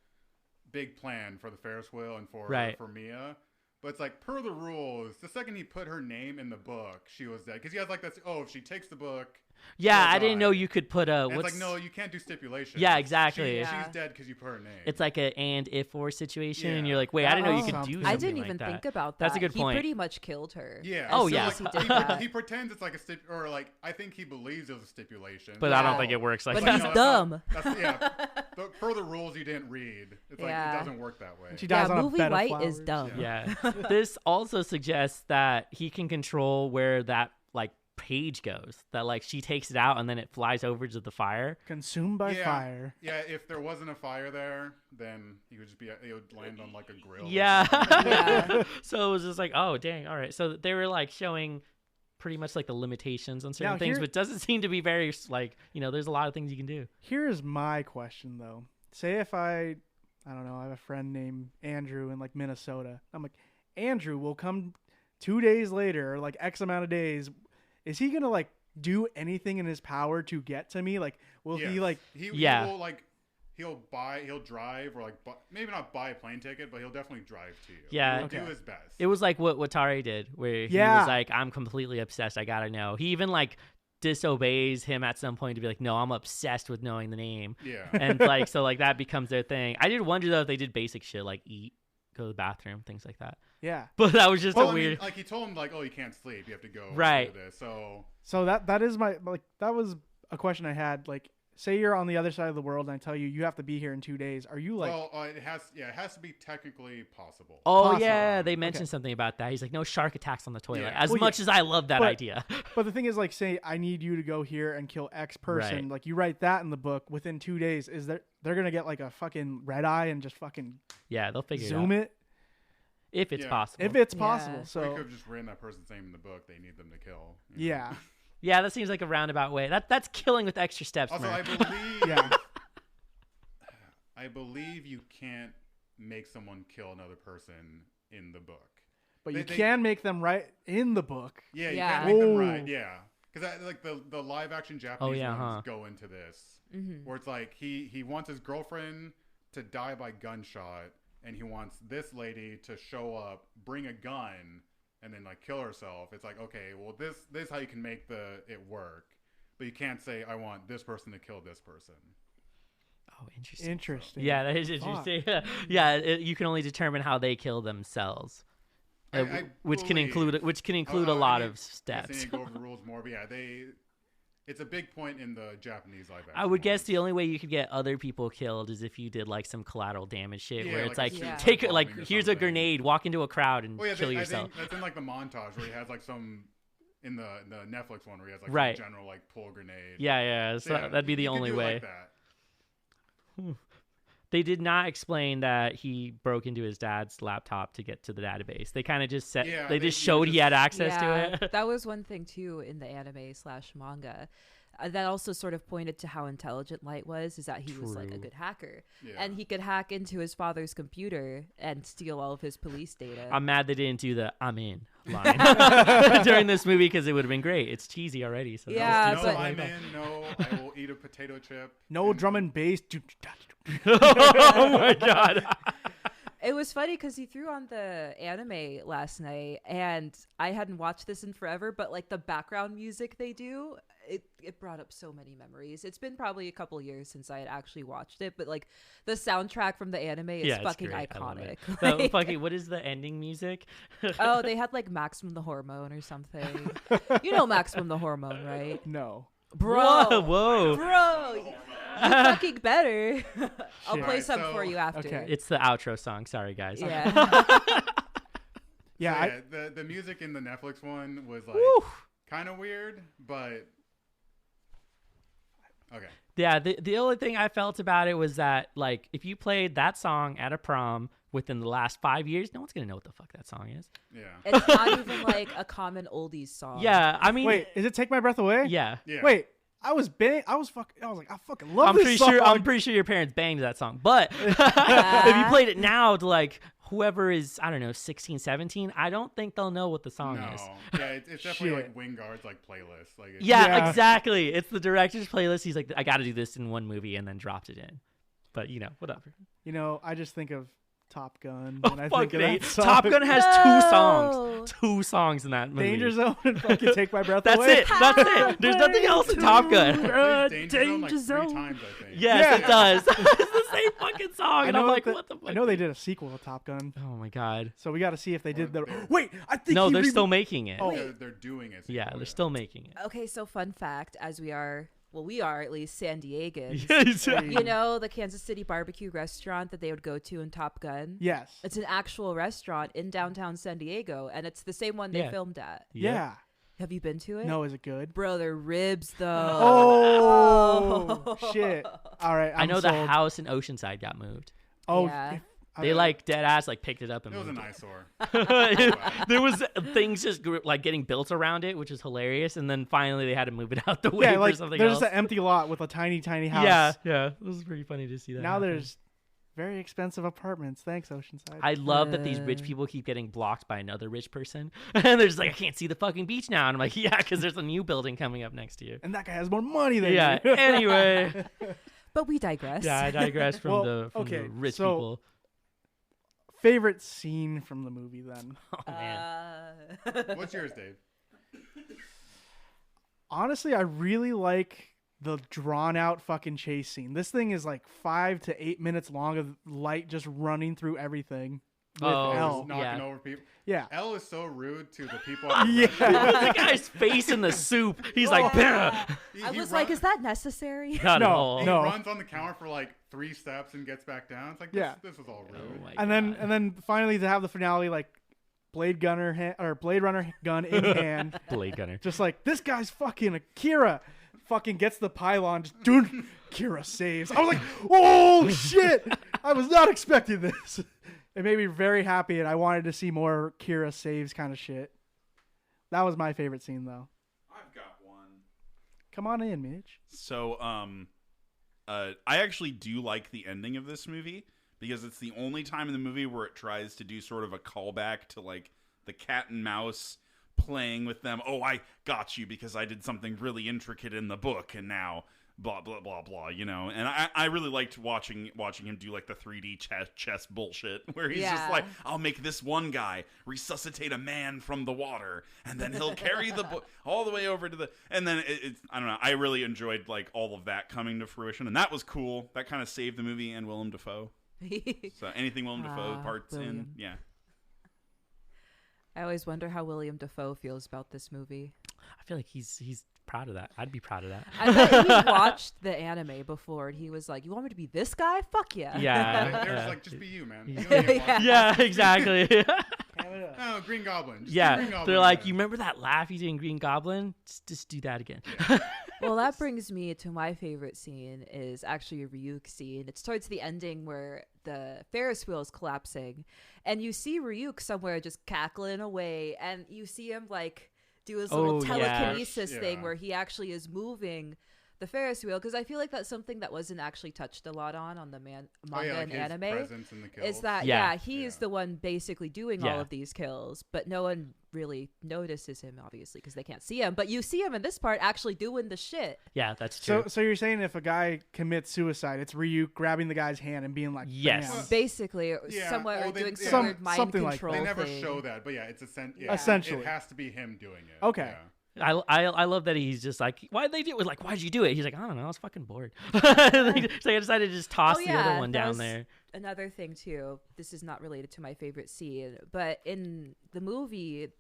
S5: big plan for the Ferris wheel and for Mia. But it's like, per the rules, the second he put her name in the book, she was dead. Because he has like this, if she takes the book.
S3: Yeah,
S5: she'll
S3: I didn't know
S5: die.
S3: you could put a.
S5: And
S3: What's
S5: it's like, no, you can't do stipulations.
S3: Yeah, exactly.
S2: Yeah.
S5: She's dead because you put her name.
S3: It's like a and if or situation, and
S5: Yeah.
S3: you're like, wait, I didn't know you
S4: Oh.
S3: could do something
S2: I didn't
S3: like
S2: even
S3: that.
S2: think about that.
S3: That's a good point.
S2: He pretty much killed her.
S5: Yeah.
S3: Oh,
S5: so,
S3: yeah.
S5: like,
S2: He did that.
S5: he pretends it's like a or like I think he believes it was a stipulation.
S3: But I don't
S2: Yeah.
S3: think it works like
S2: But
S3: that.
S2: he's
S5: that's
S2: dumb.
S5: yeah. But per the rules you didn't read, it's like
S2: Yeah.
S5: it doesn't work that way.
S4: She dies
S2: Yeah,
S4: on a
S2: movie
S4: bed of
S2: white is
S4: flowers.
S2: dumb.
S3: Yeah. This also suggests that he can control where that like page goes. That like she takes it out and then it flies over to the fire.
S4: Consumed by
S5: Yeah.
S4: fire.
S5: Yeah, if there wasn't a fire there, then he would just be. It would land on like a grill. or
S3: Yeah.
S5: something.
S2: Yeah.
S3: So it was just like, oh dang, all right. So they were like showing pretty much like the limitations on certain
S4: Now,
S3: things,
S4: here-
S3: but it doesn't seem to be very like, there's a lot of things you can do.
S4: Here's my question though. Say if I don't know, I have a friend named Andrew in like Minnesota. I'm like, Andrew will come 2 days later, or like X amount of days. Is he gonna like do anything in his power to get to me? Like, will he
S5: Yes.
S4: like?
S3: Yeah.
S5: He will like. He'll drive or like maybe not buy a plane ticket, but he'll definitely drive to you.
S3: Yeah.
S5: He'll
S4: Okay.
S5: do his best.
S3: It was like what Tari did, where he
S4: Yeah.
S3: was like, I'm completely obsessed. I gotta know. He even like disobeys him at some point to be like, no, I'm obsessed with knowing the name.
S5: Yeah.
S3: And like, so like that becomes their thing. I did wonder though if they did basic shit like eat, go to the bathroom, things like that.
S4: Yeah.
S3: But that was just
S5: Well,
S3: a
S5: I mean,
S3: weird.
S5: like he told him like, oh, you can't sleep. You have to go
S3: Right.
S5: do this. So
S4: So that is my like that was a question I had. Like, say you're on the other side of the world and I tell you you have to be here in 2 days. Are you like?
S5: well, it has to be technically possible.
S3: Oh
S4: possible.
S3: yeah, they mentioned
S4: Okay.
S3: something about that. He's like, no shark attacks on the toilet.
S5: Yeah.
S3: As
S4: Well,
S3: much as I love that
S4: But-
S3: idea.
S4: But the thing is, like, say I need you to go here and kill X person.
S3: Right.
S4: Like, you write that in the book within 2 days. Is they're gonna get like a fucking red eye and just fucking
S3: Yeah, they'll figure
S4: zoom
S3: it out
S4: it
S3: if it's
S5: Yeah.
S3: possible.
S4: if it's
S2: Yeah.
S4: possible.
S5: They
S4: So
S5: could have just written that person's name in the book. They need them to kill. you know?
S4: yeah,
S3: Yeah, that seems like a roundabout way. That's killing with extra steps.
S5: Also,
S3: Murph.
S5: I believe.
S4: yeah.
S5: I believe you can't make someone kill another person in the book.
S4: But
S5: They-
S4: you
S5: they-
S4: can make them right in the book.
S5: Yeah, you
S2: Yeah.
S5: can't make them
S4: Ooh.
S5: right. Yeah, because like the live action Japanese
S3: yeah,
S5: ones
S3: huh.
S5: go into this,
S2: Mm-hmm.
S5: where it's like he wants his girlfriend to die by gunshot, and he wants this lady to show up, bring a gun, and then like kill herself. It's like, okay, well this is how you can make it work, but you can't say I want this person to kill this person.
S3: Oh, interesting.
S4: Interesting.
S3: Yeah, that is
S4: Fuck.
S3: interesting. Yeah, you can only determine how they kill themselves, which can include a lot of
S5: I
S3: steps.
S5: need to go over the rules more, but yeah, it's a big point in the Japanese live action.
S3: I would guess
S5: ones.
S3: the only way you could get other people killed is if you did like some collateral damage shit,
S5: Yeah,
S3: where it's
S5: like
S3: like
S5: a
S2: suicide
S3: take
S5: bombing
S3: like
S5: or
S3: here's a
S5: something.
S3: grenade, walk into a crowd and
S5: Oh yeah,
S3: kill
S5: I
S3: yourself.
S5: think that's in like the montage where he has like some in the Netflix one where he has like
S3: Right.
S5: some general like pull grenade.
S3: Yeah. So
S5: yeah,
S3: that'd be the
S5: you could
S3: only
S5: do it
S3: way.
S5: like that.
S3: They did not explain that he broke into his dad's laptop to get to the database. They kind of just said
S5: Yeah,
S3: they
S5: they-
S3: just
S5: you
S3: showed
S5: just-
S3: he had access
S2: Yeah,
S3: to it.
S2: that was one thing too in the anime/manga. That also sort of pointed to how intelligent Light was, is that he was like a
S3: True.
S2: good hacker.
S5: Yeah.
S2: And he could hack into his father's computer and steal all of his police data.
S3: I'm mad they didn't do the "I'm in" line during this movie because it would have been great. It's cheesy already. So
S2: Yeah,
S5: no,
S2: but-
S5: I'm in. No, I will eat a potato chip.
S4: No
S5: and-
S4: drum and bass.
S3: Oh my god.
S2: It was funny because he threw on the anime last night, and I hadn't watched this in forever, but like the background music they do, it brought up so many memories. It's been probably a couple years since I had actually watched it, but like the soundtrack from the anime is
S3: Yeah, it's
S2: fucking
S3: great. I love
S2: iconic.
S3: it. The
S2: Like-
S3: fucking what is the ending music?
S2: Oh, they had like Maximum the Hormone or something. You know Maximum the Hormone, right?
S4: No.
S2: Bro.
S3: Whoa.
S2: Bro, you fucking better. I'll
S4: Shit.
S2: play
S5: Alright,
S2: some
S5: so-
S2: for you after.
S4: Okay.
S3: It's the outro song. Sorry guys.
S2: Yeah.
S4: Yeah.
S5: So,
S4: I,
S5: yeah, the music in the Netflix one was like
S3: Woo.
S5: kind of weird, but okay.
S3: Yeah, the only thing I felt about it was that, like, if you played that song at a prom within the last 5 years, no one's going to know what the fuck that song is.
S5: Yeah.
S2: It's not even like a common oldies song.
S3: Yeah, I mean...
S4: wait, is it Take My Breath Away?
S3: Yeah.
S5: Yeah.
S4: Wait, I was like, I fucking love
S3: I'm
S4: this
S3: pretty
S4: song.
S3: sure I'm pretty sure your parents banged that song. But if you played it now to, like, whoever is, I don't know, 16, 17, I don't think they'll know what the song
S5: No.
S3: is.
S5: Yeah, it's definitely
S4: Shit.
S5: like Wingard's like playlist. Like it's,
S3: Yeah,
S4: Yeah.
S3: exactly. It's the director's playlist. He's like, I got to do this in one movie, and then dropped it in. But, you know, whatever.
S4: You know, I just think of Top Gun
S3: Oh,
S4: when I
S3: fuck
S4: think of
S3: it.
S4: that song.
S3: Top Gun has
S2: No.
S3: two songs. Two songs in that movie.
S4: Danger Zone and fucking Take My Breath
S3: That's
S4: Away.
S3: it. That's it. There's nothing else in Top Gun.
S5: Danger Zone like 3 times, I think.
S3: Yes,
S4: Yeah.
S3: it does. It's the same fucking song. And I'm like,
S4: that-
S3: what the fuck?
S4: I know they did a sequel to Top Gun,
S3: Oh my god.
S4: so we got to see if they did the.
S5: they're-
S4: Wait, I think
S3: No,
S4: he
S3: they're
S4: re-
S3: still making it.
S4: Oh.
S5: They're doing it.
S3: Yeah, they're still making it.
S2: Okay, so fun fact, as we are at least San Diegans.
S3: Yes.
S2: You know the Kansas City barbecue restaurant that they would go to in Top Gun?
S4: Yes.
S2: It's an actual restaurant in downtown San Diego, and it's the same one they
S3: Yeah.
S2: filmed at.
S4: Yeah.
S2: Have you been to it?
S4: No, is it good?
S2: Bro, they're ribs, though.
S4: Oh, shit! All right,
S3: I
S4: I'm
S3: know
S4: sold.
S3: the house in Oceanside got moved.
S4: Oh,
S2: Yeah.
S4: if-
S3: They like dead ass like picked it up and
S5: It was an
S3: moved
S5: eyesore.
S3: There was things just like getting built around it, which is hilarious. And then finally they had to move it out the way
S4: yeah,
S3: for
S4: like
S3: something
S4: there's
S3: else.
S4: just an empty lot with a tiny, tiny house.
S3: Yeah. It was pretty funny to see that.
S4: Now
S3: happen.
S4: there's very expensive apartments. Thanks, Oceanside.
S3: I love that these rich people keep getting blocked by another rich person, and they're just like, I can't see the fucking beach now. And I'm like, yeah, because there's a new building coming up next year.
S4: and that guy has more money than
S3: Yeah.
S4: you.
S3: Anyway,
S2: But we digress.
S3: yeah, I digress from
S4: Well,
S3: the
S4: okay,
S3: rich
S4: so-
S3: people.
S4: Favorite scene from the movie then?
S3: Oh man.
S5: What's yours, Dave?
S4: Honestly, I really like the drawn out fucking chase scene. This thing is like 5 to 8 minutes long of Light just running through everything with
S3: Oh,
S4: L.
S5: Just knocking
S3: yeah.
S5: over people.
S4: Yeah.
S5: L is so rude to the people.
S4: Yeah.
S3: the guy's face in the soup. He's like, "Bah."
S2: I was like, is that necessary?
S3: Not at
S4: No,
S3: all.
S5: He
S4: no.
S5: runs on the counter for like 3 steps and gets back down. It's like, this,
S4: Yeah.
S5: this was all rude.
S3: Oh my
S4: And
S3: God.
S4: then finally to have the finale like Blade Runner gun in hand.
S3: Blade Gunner.
S4: Just like, this guy's fucking Akira. Fucking gets the pylon. Just, dude, Kira saves. I was like, oh, shit. I was not expecting this. It made me very happy, and I wanted to see more Kira saves kind of shit. That was my favorite scene, though.
S1: I've got one.
S4: Come on in, Mitch.
S1: So, I actually do like the ending of this movie because it's the only time in the movie where it tries to do sort of a callback to like the cat and mouse playing with them. Oh, I got you because I did something really intricate in the book, and now blah blah blah blah, you know. And I really liked watching him do like the 3D chess bullshit where he's just like, I'll make this one guy resuscitate a man from the water, and then he'll carry the book all the way over to the, and then it's I don't know, I really enjoyed like all of that coming to fruition, and that was cool. That kind of saved the movie and Willem Dafoe. So anything Willem Dafoe parts in, yeah.
S2: I always wonder how Willem Dafoe feels about this movie.
S3: I feel like he's proud of that. I'd be proud of that.
S2: I bet he watched the anime before, and he was like, "You want me to be this guy? Fuck yeah!"
S3: Yeah,
S5: They're just like, just be you, man. You don't need to watch
S3: yeah, exactly.
S5: No, Green Goblin. Just
S3: Yeah,
S5: Green Goblin
S3: they're like,
S5: again.
S3: you remember that laugh you did in Green Goblin? Just do that again.
S2: Well, that brings me to my favorite scene is actually a Ryuk scene. It's towards the ending where the Ferris wheel is collapsing, and you see Ryuk somewhere just cackling away, and you see him like do his little telekinesis thing where he actually is moving the Ferris wheel, because I feel like that's something that wasn't actually touched a lot on the manga and anime.
S5: Presence in the kills.
S2: Is that he is the one basically doing all of these kills, but no one really notices him, obviously, because they can't see him. But you see him in this part actually doing the shit.
S3: Yeah, that's true.
S4: So you're saying if a guy commits suicide, it's Ryuk grabbing the guy's hand and being like,
S3: yes,
S4: bam.
S2: Basically, somewhat or doing some weird mind
S4: something
S2: control
S4: like
S5: They never
S2: thing.
S5: show that, but yeah, it's
S4: essentially
S5: it has to be him doing it.
S4: Okay.
S5: Yeah.
S3: I love that he's just like, why'd they do it? Like, why'd you do it? He's like, I don't know, I was fucking bored. So I decided to just toss the other one down there.
S2: Another thing too, this is not related to my favorite scene, but in the movie,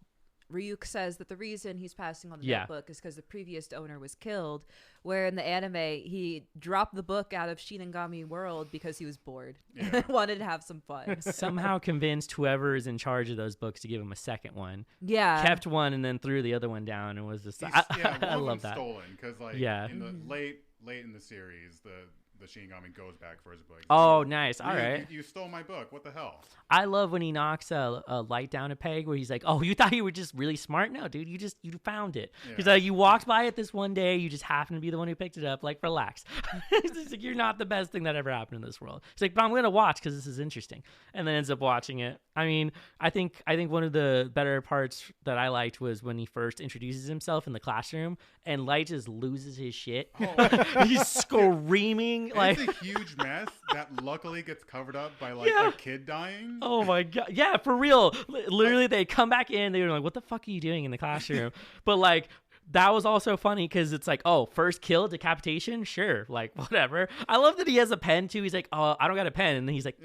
S2: Ryuk says that the reason he's passing on the notebook is because the previous owner was killed, where in the anime he dropped the book out of Shinigami World because he was bored and wanted to have some fun.
S3: Somehow convinced whoever is in charge of those books to give him a second one.
S2: Yeah.
S3: Kept one and then threw the other one down and was just I love that.
S5: Stolen because like in the late in the series the Shinigami goes back for his book.
S3: Oh, nice. All right.
S5: You stole my book. What the hell?
S3: I love when he knocks a light down a peg where he's like, oh, you thought you were just really smart? No, dude, you found it. He's like, you walked by it this one day. You just happened to be the one who picked it up. Like, relax. He's like, you're not the best thing that ever happened in this world. He's like, but I'm going to watch because this is interesting. And then ends up watching it. I mean, I think one of the better parts that I liked was when he first introduces himself in the classroom and Light just loses his shit. Oh. He's screaming. Like,
S5: it's a huge mess that luckily gets covered up by like a kid dying.
S3: Oh my god. Yeah, for real. Literally they come back in, they were like, what the fuck are you doing in the classroom? But like that was also funny because it's like, oh, first kill, decapitation? Sure, like, whatever. I love that he has a pen, too. He's like, oh, I don't got a pen. And then he's like,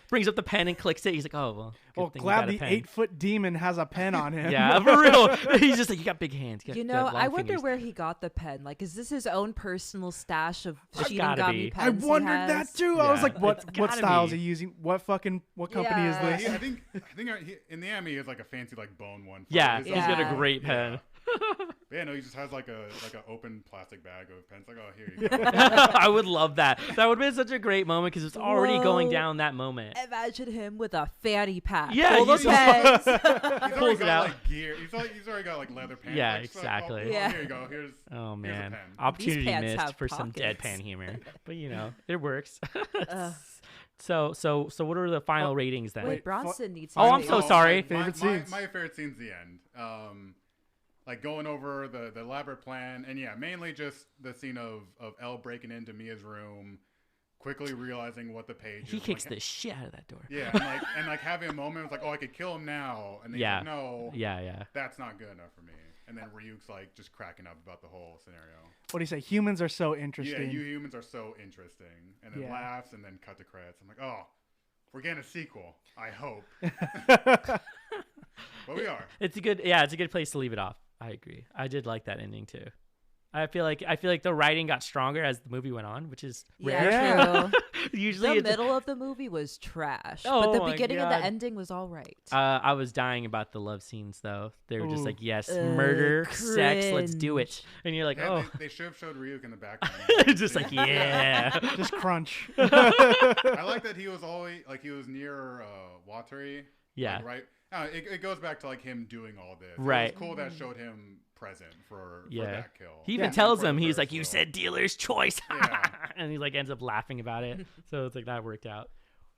S3: brings up the pen and clicks it. He's like, oh, well,
S4: glad the 8-foot demon has a pen on him.
S3: Yeah, for real. He's just like, you got big hands.
S2: You know, I wonder where he got the pen. Like, is this his own personal stash of Shinigami pens?
S4: I wondered that, too.
S3: Yeah,
S4: I was like, what style is he using? What company is this?
S5: I think in the anime he has like a fancy like bone one.
S3: Yeah, he's got a great pen.
S5: Yeah, no, he just has like an open plastic bag of pens. Like, oh, here you go.
S3: I would love that. That would have been such a great moment because it's already going down that moment.
S2: Imagine him with a fanny pack.
S3: Yeah,
S2: full of pens.
S5: He's already got like gear. He's already got like leather pants.
S3: Yeah,
S5: like,
S3: exactly.
S5: So, here you go. Here's
S3: man,
S5: a pen.
S3: opportunity
S2: These pants
S3: missed
S2: have
S3: for some
S2: pockets.
S3: deadpan humor, but you know it works. So what are the final ratings then?
S2: Wait, Bronson needs.
S3: Oh, I'm so sorry.
S4: Favorite scenes.
S5: My favorite scene's the end. Like going over the elaborate plan, and mainly just the scene of Elle breaking into Mia's room, quickly realizing what the page is.
S3: He kicks the shit out of that door.
S5: Yeah, and like having a moment, it was like, oh, I could kill him now, and then he's like, no, that's not good enough for me. And then Ryuk's like just cracking up about the whole scenario.
S4: What do you say? Humans are so interesting.
S5: Yeah, you humans are so interesting, and then laughs, and then cut to credits. I'm like, oh, we're getting a sequel. I hope. But we are.
S3: It's a good place to leave it off. I agree. I did like that ending too. I feel like the writing got stronger as the movie went on, which is rare.
S2: Yeah, true.
S3: Usually
S2: the middle of the movie was trash,
S3: Oh
S2: but the
S3: my
S2: beginning and
S3: God.
S2: the ending was all right.
S3: I was dying about the love scenes though. They were just
S4: Ooh.
S3: like, yes, murder, sex, let's do it. And you're like,
S5: Yeah,
S3: oh,
S5: they should have showed Ryuk in the background.
S3: just like, yeah.
S4: Just crunch.
S5: I like that he was always like he was near Watari.
S3: Yeah.
S5: Like, right. It goes back to like him doing all this.
S3: Right.
S5: It was cool that showed him present for
S3: Yeah.
S5: that kill.
S3: He even
S4: Yeah.
S3: tells
S5: For
S3: him,
S5: the
S3: he's
S5: first
S3: like, you
S5: kill.
S3: said dealer's choice.
S5: Yeah.
S3: And he like ends up laughing about it. So it's like that worked out.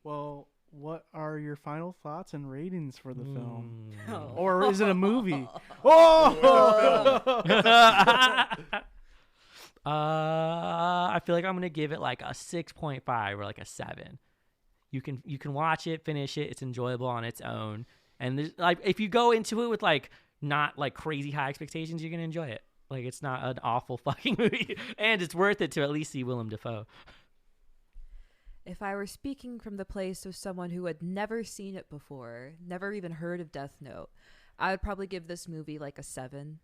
S4: Well, what are your final thoughts and ratings for the film?
S2: Oh.
S4: Or is it a movie?
S3: I I feel like I'm gonna give it like a 6.5 or like a 7. You can watch it, finish it. It's enjoyable on its own. And there's, like, if you go into it with like not like crazy high expectations, you're gonna enjoy it. Like, it's not an awful fucking movie, and it's worth it to at least see Willem Dafoe.
S2: If I were speaking from the place of someone who had never seen it before, never even heard of Death Note, I would probably give this movie like a 7.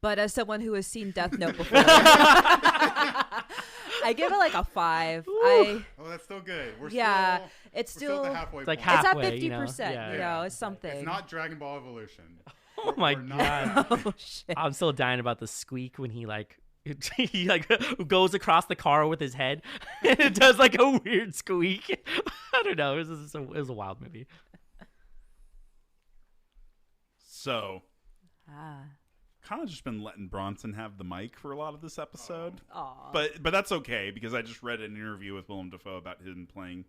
S2: But as someone who has seen Death Note before, I give it like a 5.
S5: Oh, that's still good.
S2: It's
S5: we're
S2: still
S5: at the halfway
S3: It's like
S5: point.
S3: halfway,
S2: it's at 50%.
S3: Yeah.
S2: You know, it's something.
S5: It's not Dragon Ball Evolution.
S3: Oh my
S5: We're not-
S3: god.
S2: Oh shit!
S3: I'm still dying about the squeak when he like he like goes across the car with his head and it does like a weird squeak. I don't know. It was a wild movie.
S1: So,
S2: Ah.
S1: kind of just been letting Bronson have the mic for a lot of this episode.
S2: Aw.
S1: But that's okay, because I just read an interview with Willem Dafoe about him playing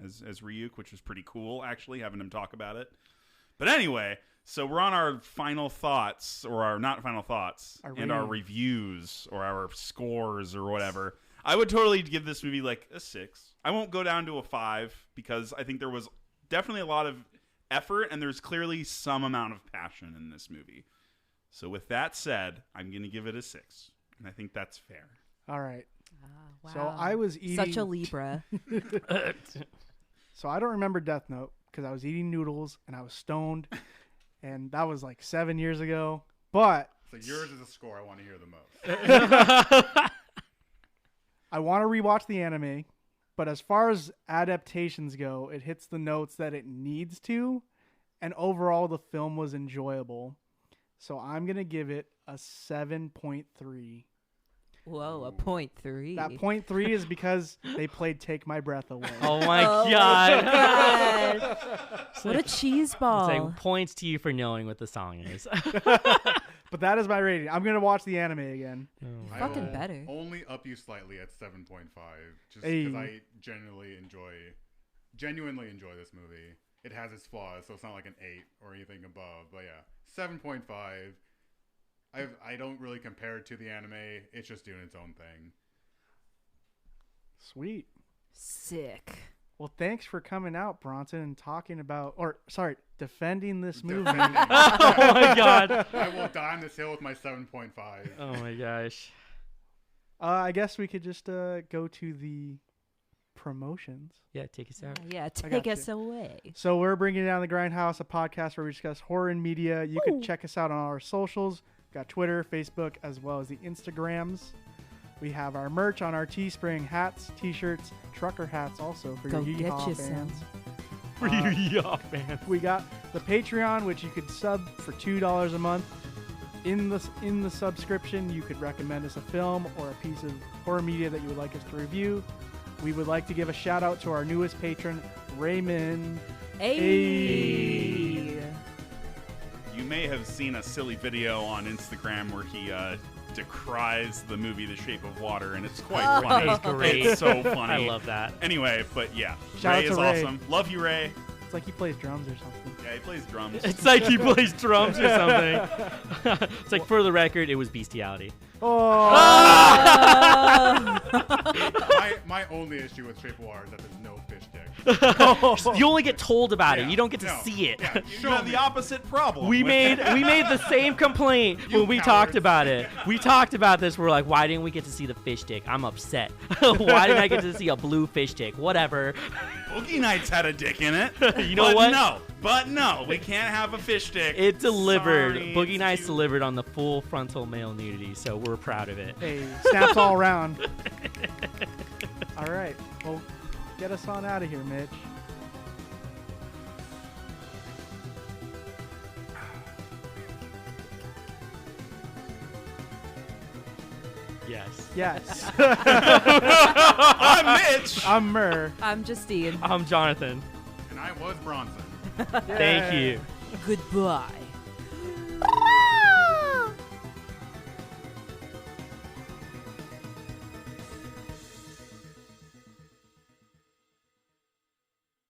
S1: as Ryuk, which was pretty cool, actually, having him talk about it. But anyway, so we're on our final thoughts, or our not final thoughts, and our reviews, or our scores, or whatever. I would totally give this movie like a 6. I won't go down to a 5, because I think there was definitely a lot of effort, and there's clearly some amount of passion in this movie. So with that said, I'm going to give it a 6, and I think that's fair.
S4: All right.
S2: Wow.
S4: So I was eating.
S2: Such a Libra.
S4: So I don't remember Death Note because I was eating noodles and I was stoned, and that was like 7 years ago. But
S5: So yours is a score I want to hear the most.
S4: I want to rewatch the anime. But as far as adaptations go, it hits the notes that it needs to, and overall the film was enjoyable. So I'm gonna give it a 7.3.
S2: Whoa, a 0.3.
S4: That 0.3 is because they played "Take My Breath Away."
S3: Oh my
S2: Oh my
S3: god.
S2: God. What a cheese ball.
S3: It's like points to you for knowing what the song is.
S4: But that is my rating. I'm gonna watch the anime again.
S5: I
S2: Fucking
S5: will
S2: better.
S5: Only up you slightly at 7.5, just
S4: Hey.
S5: because I genuinely enjoy this movie. It has its flaws, so it's not like an 8 or anything above. But yeah, 7.5. I don't really compare it to the anime. It's just doing its own thing.
S4: Sweet.
S2: Sick.
S4: Well, thanks for coming out, Bronson, and defending this movie.
S5: Defending.
S3: Oh my god.
S5: I will die on this hill with my 7.5.
S3: Oh my gosh.
S4: I guess we could just go to the promotions.
S3: Yeah, take us out.
S2: Yeah,
S4: got
S2: take us
S4: you.
S2: away.
S4: So we're bringing down the Grindhouse, a podcast where we discuss horror and media. You
S2: Woo.
S4: can check us out on our socials. We've got Twitter, Facebook, as well as the Instagrams. We have our merch on our Teespring, hats, t-shirts, trucker hats also for
S2: Go
S4: your
S2: get
S4: yeehaw
S2: you
S4: fans.
S3: Yeah, man.
S4: We got the Patreon, which you could sub for $2 a month. In the subscription, you could recommend us a film or a piece of horror media that you would like us to review. We would like to give a shout out to our newest patron, Raymond.
S2: Hey.
S1: You may have seen a silly video on Instagram where he decries the movie The Shape of Water, and it's quite funny.
S3: It's great.
S1: It's so funny.
S3: I love that.
S1: Anyway, but yeah,
S4: Shout
S1: Ray
S4: out
S1: is
S4: to Ray.
S1: awesome. Love you, Ray.
S4: It's like he plays drums or something.
S1: Yeah, he plays drums.
S3: It's like he plays drums or something. It's like, for the record, it was bestiality.
S4: Oh!
S5: My only issue with Shape of Water is that there's no fish dick.
S3: You only get told about it.
S5: Yeah,
S3: You don't get to
S5: no.
S3: see it.
S5: Yeah,
S1: You have the opposite problem.
S3: We
S1: with-
S3: made the same complaint when we talked
S5: cowards.
S3: about it. We talked about this. We're like, why didn't we get to see the fish dick? I'm upset. Why didn't I get to see a blue fish dick? Whatever.
S1: Boogie Nights had a dick in it.
S3: You know
S1: but
S3: what?
S1: But no, we can't have a fish dick.
S3: It delivered.
S1: Sorry,
S3: Boogie
S1: it's
S3: Nights
S1: too-
S3: delivered on the full frontal male nudity, so we're proud of it.
S4: Hey, snaps all around. All right. Well, get us on out of here, Mitch.
S3: Yes.
S4: Yes.
S1: I'm Mitch.
S4: I'm Murr.
S2: I'm Justine.
S3: I'm Jonathan.
S5: And I was Bronson.
S3: Thank you.
S2: Goodbye.